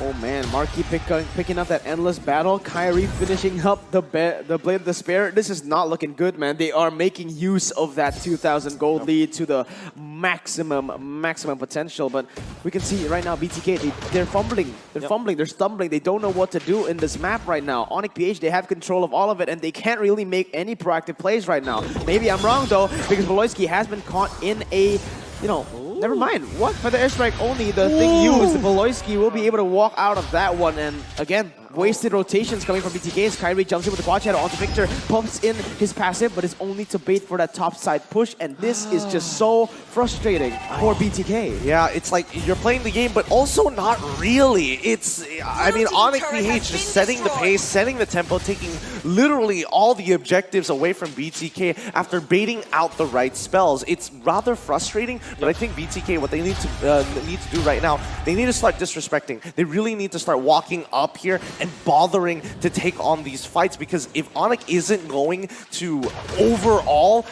Oh man, Marquee picking up that endless battle. Kyrie finishing up the Blade of Despair. This is not looking good, man. They are making use of that 2,000 gold lead to the maximum potential. But we can see right now, BTK, they're fumbling. They're fumbling. They're stumbling. They don't know what to do in this map right now. Onic PH, they have control of all of it, and they can't really make any proactive plays right now. Maybe I'm wrong, though, because Voloisky has been caught in a... You know, never mind. What? For the airstrike only, the thing used, Voloisky will be able to walk out of that one. And again, wasted rotations coming from BTK as Kyrie jumps in with the quad shadow onto Victor, pumps in his passive, but it's only to bait for that top side push. And this is just so frustrating for BTK. Yeah, it's like you're playing the game, but also not really. It's, I mean, Onic VH just setting the pace, setting the tempo, taking literally all the objectives away from BTK after baiting out the right spells. It's rather frustrating, but I think BTK, what they need to do right now, they need to start disrespecting. They really need to start walking up here and bothering to take on these fights, because if Onic isn't going to overall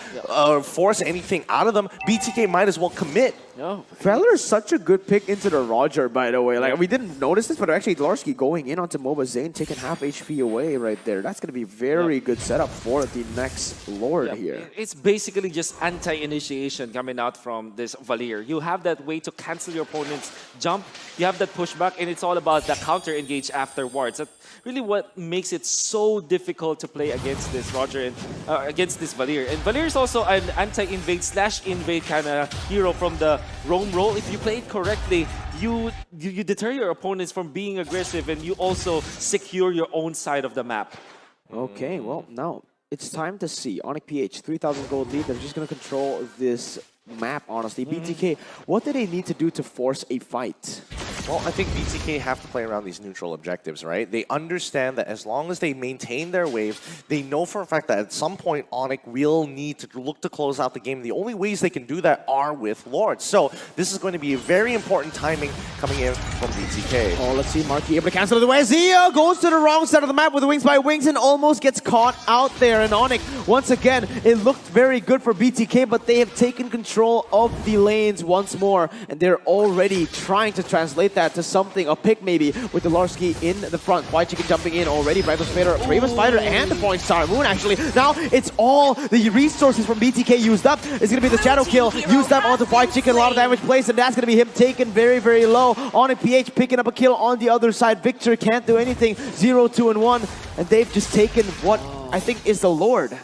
force anything out of them, BTK might as well commit. No. Feller is such a good pick into the Roger, by the way. Like, we didn't notice this, but actually Larsky going in onto Mobazane, taking half HP away right there. That's going to be very good setup for the next Lord here. It's basically just anti-initiation coming out from this Valier. You have that way to cancel your opponent's jump. You have that pushback, and it's all about the counter-engage afterwards. That's really what makes it so difficult to play against this Roger and against this Valier. And Valier is also an anti-invade / invade kind of hero from the roam role. If you play it correctly, you deter your opponents from being aggressive, and you also secure your own side of the map. Okay, well, now it's time to see. Onic PH, 3,000 gold lead. They're just going to control this map, honestly. BTK, what do they need to do to force a fight? Well, I think BTK have to play around these neutral objectives, right? They understand that as long as they maintain their wave, they know for a fact that at some point Onic will need to look to close out the game. The only ways they can do that are with Lords. So this is going to be a very important timing coming in from BTK. Oh, let's see. Marquee able to cancel it away. Zia goes to the wrong side of the map with the Wings by Wings and almost gets caught out there. And Onic, once again, it looked very good for BTK, but they have taken control of the lanes once more, and they're already trying to translate that that to something, a pick maybe, with Dolarski in the front. White Chicken jumping in already. Bravest Fighter and the Point Star Moon actually. Now it's all the resources from BTK used up. It's going to be the Shadow Kill used up onto White Chicken. A lot of damage placed, and that's going to be him taken very, very low. Onic PH picking up a kill on the other side. Victor can't do anything. 0, 2, and 1. And they've just taken what I think is the Lord.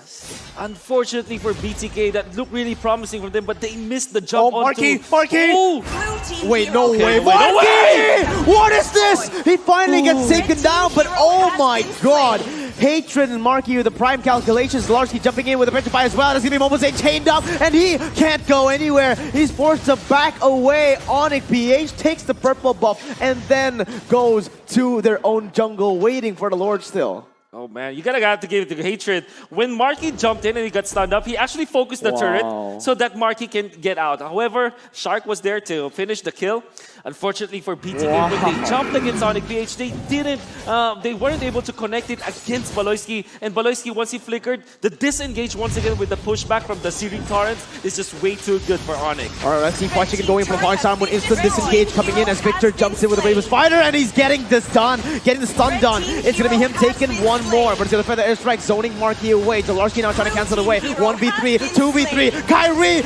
Unfortunately for BTK, that looked really promising for them, but they missed the jump Marky! onto... Marky! Oh! Blue team Wait, hero no way. wait, no way! What is this? He finally gets taken down, but oh my god. Hatred and Marky with the prime calculations. Larski jumping in with a Petrify as well. There's going to be Mobosay chained up, and he can't go anywhere. He's forced to back away. Onic PH takes the purple buff and then goes to their own jungle, waiting for the Lord still. Oh man, you gotta have to give it to Hatred. When Marky jumped in and he got stunned up, he actually focused the turret so that Marky can get out. However, Shark was there to finish the kill. Unfortunately for BTK, when they jumped against Onic PH, they weren't able to connect it against Baloyski. And Baloyski, once he flickered, the disengage once again with the pushback from the Searing Torrents is just way too good for Onic. Alright, let's see White Chicken going for the point time with instant disengage coming in as Victor jumps in with the Bravest Fighter, and he's getting this done, getting the stun done. It's gonna be him taking one more, but it's gonna feather airstrike, zoning Marky away. Dolarski now trying to cancel it away. 1v3, 2v3, Kyrie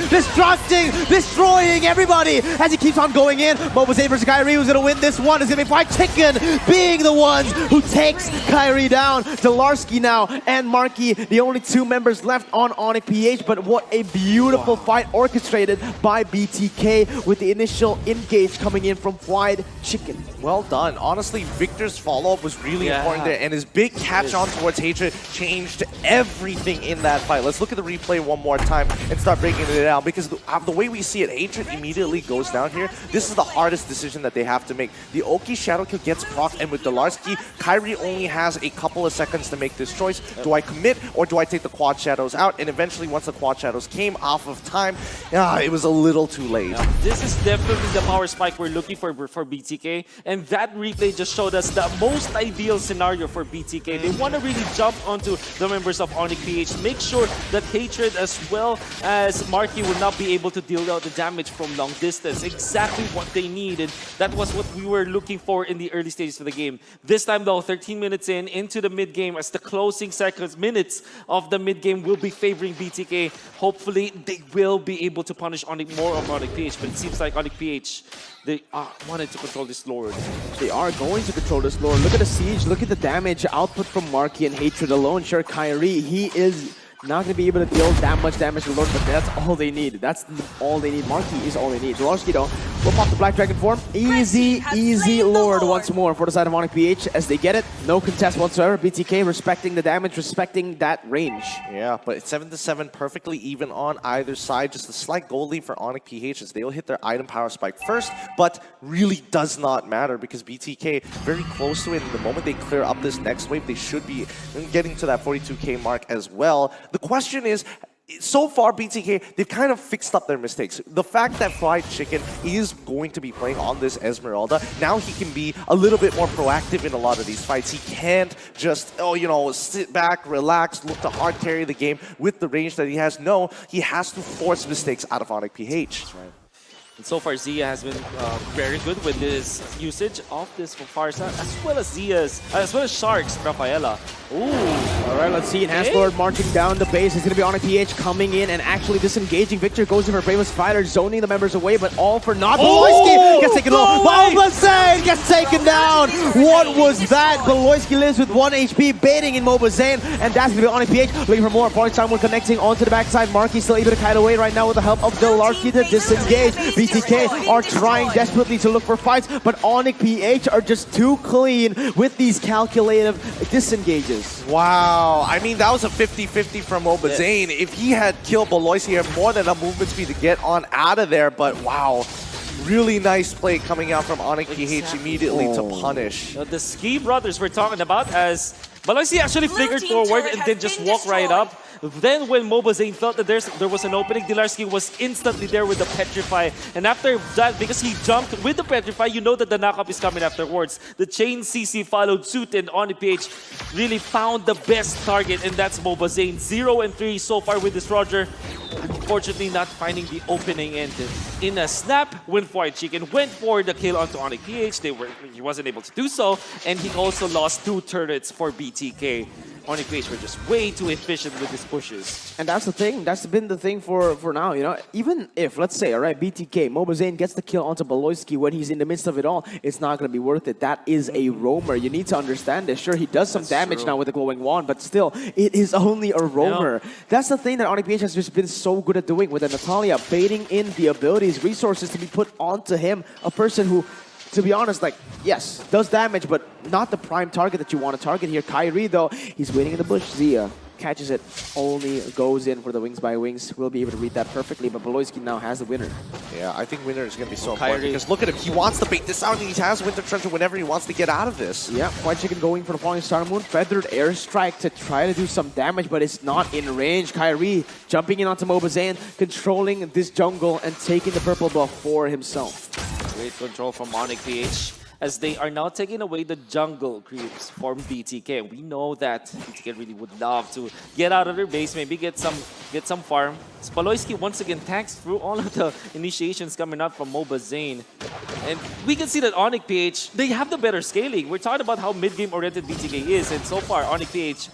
destroying everybody as he keeps on going in. Mobosay versus Kyrie, who's gonna win this one? It's gonna be White Chicken being the ones who takes Kyrie down. Dolarski now and Marky, the only two members left on Onic PH, but what a beautiful fight orchestrated by BTK with the initial engage coming in from White Chicken. Well done. Honestly, Victor's follow-up was really important there, and his big catch-on towards Hatred changed everything in that fight. Let's look at the replay one more time and start breaking it down, because the way we see it, Hatred immediately goes down here. This is the hardest decision that they have to make. The Oki Shadow Kill gets procced, and with Dolarski, Kyrie only has a couple of seconds to make this choice. Do I commit, or do I take the Quad Shadows out? And eventually, once the Quad Shadows came off of time, it was a little too late. This is definitely the power spike we're looking for BTK, and that replay just showed us the most ideal scenario for BTK. They want to really jump onto the members of Onic PH, make sure that Hatred as well as Marky will not be able to deal out the damage from long distance. Exactly what they need, and that was what we were looking for in the early stages of the game. This time though, 13 minutes into the mid-game, as the closing minutes of the mid-game will be favoring BTK. Hopefully they will be able to punish more of Onic PH, but it seems like Onic PH, they wanted to control this Lord. They are going to control this Lord. Look at the siege, look at the damage output from Marky and Hatred alone. Sure, Kyrie, he is not going to be able to deal that much damage to the Lord, but that's all they need. That's all they need. Marky is all they need. Dolarski though, will pop the Black Dragon form. Easy Lord once more for the side of Onic PH as they get it. No contest whatsoever. BTK respecting the damage, respecting that range. Yeah, but it's 7-7, perfectly even on either side. Just a slight goal lead for Onic PH as they will hit their item power spike first, but really does not matter because BTK very close to it. And the moment they clear up this next wave, they should be getting to that 42k mark as well. The question is, so far, BTK, they've kind of fixed up their mistakes. The fact that Fried Chicken is going to be playing on this Esmeralda, now he can be a little bit more proactive in a lot of these fights. He can't just, sit back, relax, look to hard carry the game with the range that he has. No, he has to force mistakes out of Onic PH. That's right. And so far, Zia has been very good with this usage of this Farsa, as well as Shark's Rafaela. Ooh. Alright, let's see. Enhanced Lord marching down the base. It's going to be Onic PH coming in and actually disengaging. Victor goes in for Bravest Fighter, zoning the members away, but all for naught. Baloyski gets taken low. Mobosay gets taken down. What was that? Baloyski lives with 1 HP, baiting in Mobosay, and that's going to be Onic PH looking for more. Point time when connecting onto the backside. Marky still able to kite away right now with the help of Dolarski to disengage. BTK are trying desperately to look for fights, but Onic PH are just too clean with these calculative disengages. Wow, I mean, that was a 50-50 from Mobosay. If he had killed Baloyski, he had more than enough movement speed to get on out of there, but wow. Really nice play coming out from Onic PH immediately to punish. The Ski Brothers we're talking about, as Baloyski actually flickered forward and then just walked right up. Then when Mobosay felt that there was an opening, Dolarski was instantly there with the Petrify. And after that, because he jumped with the Petrify, you know that the knockup is coming afterwards. The Chain CC followed suit, and Onic PH really found the best target, and that's Mobosay. 0-3 so far with this Roger. unfortunately not finding the opening end. In a snap, when Fried Chicken went for the kill onto Onic PH, he wasn't able to do so, and he also lost 2 turrets for BTK. Onic PH were just way too efficient with his pushes. And that's the thing. That's been the thing for now, you know. Even if, let's say, all right, BTK, Mobazane gets the kill onto Beloyski when he's in the midst of it all, it's not going to be worth it. That is a roamer. You need to understand this. Sure, he does some damage now with the glowing wand, but still, it is only a roamer. Yeah. That's the thing that Onic PH has just been so good at doing with the Natalia, baiting in the abilities, resources to be put onto him, a person who, to be honest, like, yes, does damage, but not the prime target that you want to target here. Kyrie, though, he's waiting in the bush. Zia catches it, only goes in for the wings by wings. We'll be able to read that perfectly, but Beloyski now has the winner. Yeah, I think winner is going to be so important because look at him. He wants to bait this out, and he has Winter Treasure whenever he wants to get out of this. Yeah, Fried Chicken going for the Falling Star Moon. Feathered Airstrike to try to do some damage, but it's not in range. Kyrie jumping in onto Mobazane, controlling this jungle and taking the purple buff for himself. Great control from Onic PH as they are now taking away the jungle creeps from BTK. And we know that BTK really would love to get out of their base, maybe get some farm. Spaloyski once again tanks through all of the initiations coming up from Mobazane. And we can see that Onic PH, they have the better scaling. We're talking about how mid-game oriented BTK is, and so far Onic PH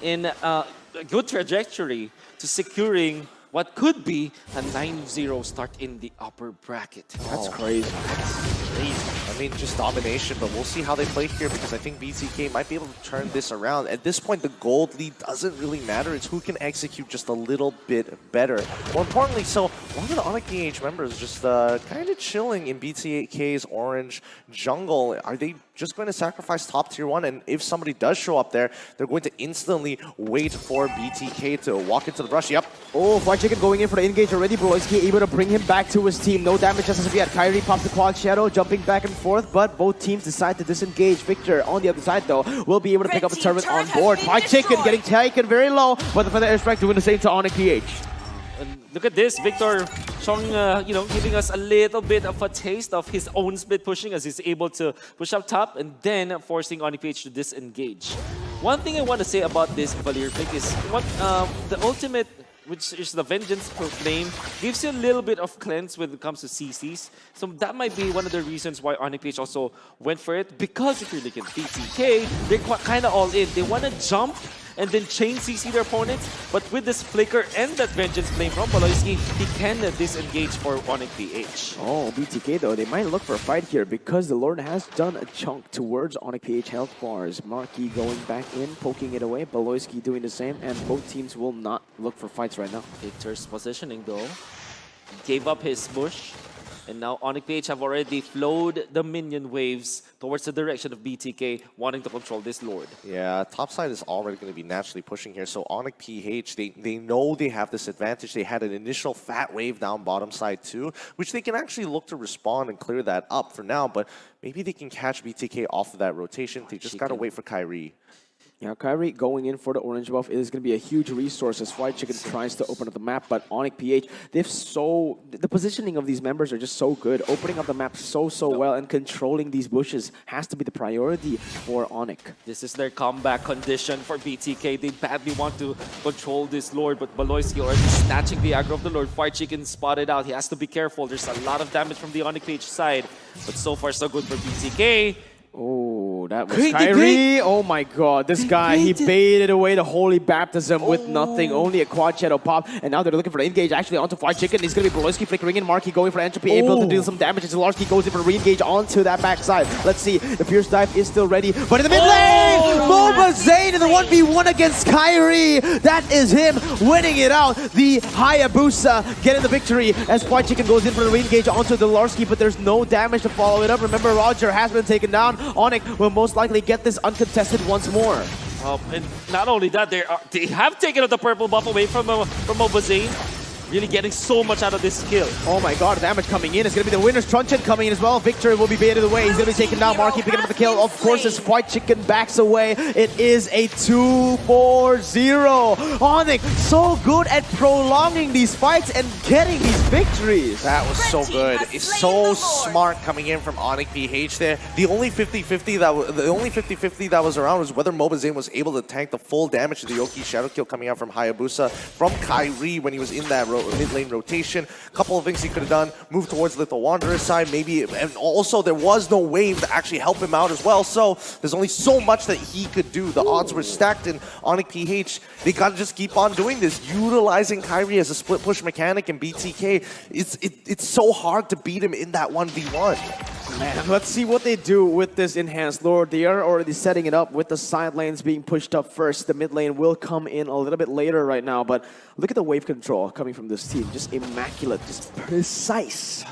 in a good trajectory to securing what could be a 9-0 start in the upper bracket. That's crazy. That's crazy. I mean, just domination, but we'll see how they play here because I think BTK might be able to turn this around. At this point, the gold lead doesn't really matter. It's who can execute just a little bit better. More importantly, so one of the Onic PH members just kind of chilling in BTK's orange jungle. Are they just going to sacrifice top tier 1? And if somebody does show up there, they're going to instantly wait for BTK to walk into the brush. Yep. Oh, Fried Chicken going in for the engage already. Beloyski able to bring him back to his team. No damage just as of yet. Kyrie pops the Quad Shadow, jumping back and forth, but both teams decide to disengage. Victor on the other side, though, will be able to pick up a turret on board. Fried Chicken getting taken very low, but the Feather Airstrike doing the same to Onic PH. And look at this, Victor showing, giving us a little bit of a taste of his own split pushing as he's able to push up top and then forcing Onic PH to disengage. One thing I want to say about this Valir pick is what the ultimate, which is the Vengeance Proclaim, gives you a little bit of cleanse when it comes to CCs. So that might be one of the reasons why Onic PH also went for it. Because if you're looking at BTK, they're kind of all in. They want to jump and then chain CC their opponents. But with this Flicker and that Vengeance Flame from Beloyski, he can disengage for Onic PH. Oh, BTK though, they might look for a fight here because the Lord has done a chunk towards Onic PH health bars. Marquis going back in, poking it away. Beloyski doing the same, and both teams will not look for fights right now. Victor's positioning though, gave up his bush. And now Onic PH have already flowed the minion waves towards the direction of BTK, wanting to control this Lord. Yeah, top side is already going to be naturally pushing here. So Onic PH, they know they have this advantage. They had an initial fat wave down bottom side too, which they can actually look to respond and clear that up for now. But maybe they can catch BTK off of that rotation. They just got to wait for Kyrie. Yeah, Kyrie going in for the orange buff. It is going to be a huge resource as Fried Chicken tries to open up the map, but Onic PH, the positioning of these members are just so good. Opening up the map so well and controlling these bushes has to be the priority for Onic. This is their comeback condition for BTK. They badly want to control this Lord, but Beloyski already snatching the aggro of the Lord. Fried Chicken spotted out. He has to be careful. There's a lot of damage from the Onic PH side, but so far so good for BTK. Oh, that was Kyrie. Oh my god, this guy, he baited away the holy baptism with nothing, only a quad shadow pop. And now they're looking for the engage actually onto Fried Chicken. He's going to be Beloyski flickering in, Marky going for entropy, able to deal some damage. As Larski goes in for re-engage onto that backside. Let's see, the Pierce Dive is still ready, but in the mid lane, Mobazane in the 1v1 against Kyrie. That is him winning it out. The Hayabusa getting the victory as Fried Chicken goes in for the re-engage onto the Larski, but there's no damage to follow it up. Remember, Roger has been taken down. Onic will most likely get this uncontested once more. And not only that, they have taken the purple buff away from Mobazane. Really getting so much out of this skill. Oh my god, damage coming in. It's going to be the winner's Truncheon coming in as well. Victor will be baited away. He's going to be taken down. Marky picking up the kill. Of course, as Fried Chicken backs away. It is a 2-4-0. Onic so good at prolonging these fights and getting these victories. That was so good. It's so smart coming in from Onic PH there. The only 50-50 that was around was whether Mobazane was able to tank the full damage of the Yoki Shadow Kill coming out from Hayabusa from Kyrie when he was in that rotation. mid lane rotation. A couple of things he could have done. Move towards Little Wanderer's side, maybe. And also, there was no wave to actually help him out as well. So there's only so much that he could do. The odds were stacked, and Onic PH, they got to just keep on doing this, utilizing Kyrie as a split push mechanic in BTK. It's so hard to beat him in that 1v1. Man, let's see what they do with this enhanced lore. They are already setting it up with the side lanes being pushed up first. The mid lane will come in a little bit later right now, but look at the wave control coming from this team. Just immaculate, just precise.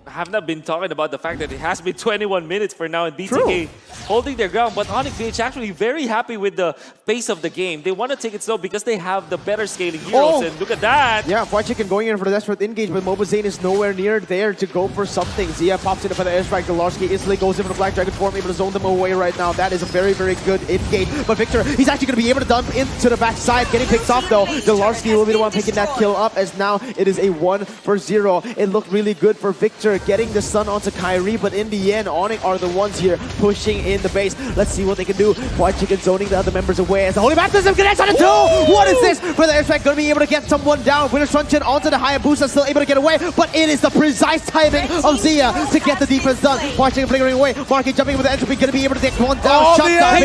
I have not been talking about the fact that it has been 21 minutes for now in BTK True. holding their ground, but Onic PH actually very happy with the pace of the game. They want to take it slow because they have the better scaling heroes, and look at that! Yeah, White Chicken going in for the desperate engage, but Mobazane is nowhere near there to go for something. Zia pops in for the airstrike. Delarski instantly goes in for the Black Dragon form, able to zone them away right now. That is a very, very good engage. But Victor, he's actually going to be able to dump into the backside, getting picked off though. Delarski will be the one picking that kill up, as now it is a 1-for-0. It looked really good for Victor, getting the stun onto Kyrie, but in the end, Onic are the ones here pushing in the base. Let's see what they can do. White Chicken zoning the other members away as the Holy Baptism connects on the two! What is this? For the airstrike, going to be able to get someone down. Winner's Truncheon onto the Hayabusa, still able to get away, but it is the precise timing of Zia to get the defense done. White Chicken flickering away. Marky jumping with the entropy, going to be able to take one down. Shut down.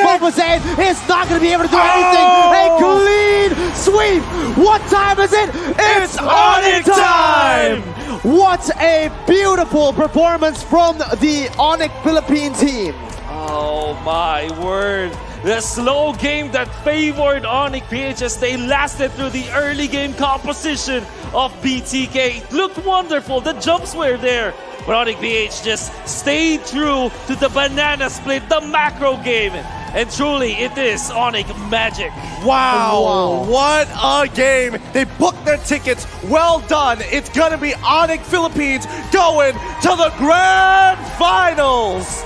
Mobazane is not going to be able to do anything. A clean sweep! What time is it? It's Onic time! What a beautiful performance from the Onic Philippine team. Oh my word. The slow game that favored Onic PH as they lasted through the early game composition of BTK. It looked wonderful. The jumps were there. But Onic PH just stayed true to the banana split, the macro game. And truly, it is Onic magic. Wow, what a game. They booked their tickets. Well done. It's going to be Onic Philippines going to the Grand Finals.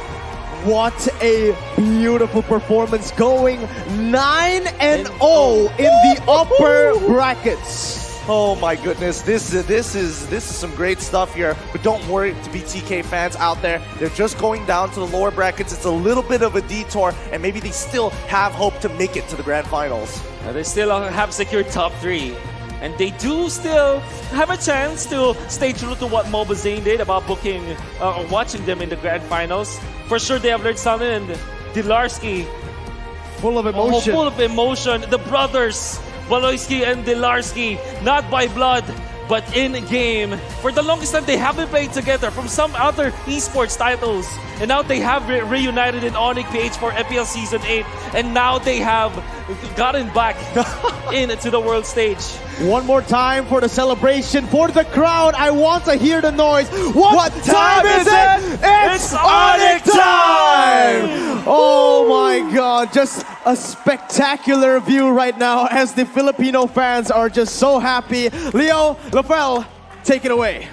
What a beautiful performance, going 9-0 in the upper brackets. Oh my goodness, this is some great stuff here. But don't worry, to BTK fans out there, they're just going down to the lower brackets. It's a little bit of a detour, and maybe they still have hope to make it to the Grand Finals. They still have secured top 3. And they do still have a chance to stay true to what Mobazane did about watching them in the Grand Finals. For sure, they have learned something. And Delarski, Full of emotion. full of emotion. The brothers, Valoisky and Delarski, not by blood, but in game. For the longest time, they haven't played together from some other esports titles. And now they have reunited in Onic PH for FPL Season 8. And now they have gotten back into the world stage. One more time for the celebration, for the crowd. I want to hear the noise. What time is it? It's Onic time! Oh my God, just a spectacular view right now as the Filipino fans are just so happy. Leo, Lafel, take it away.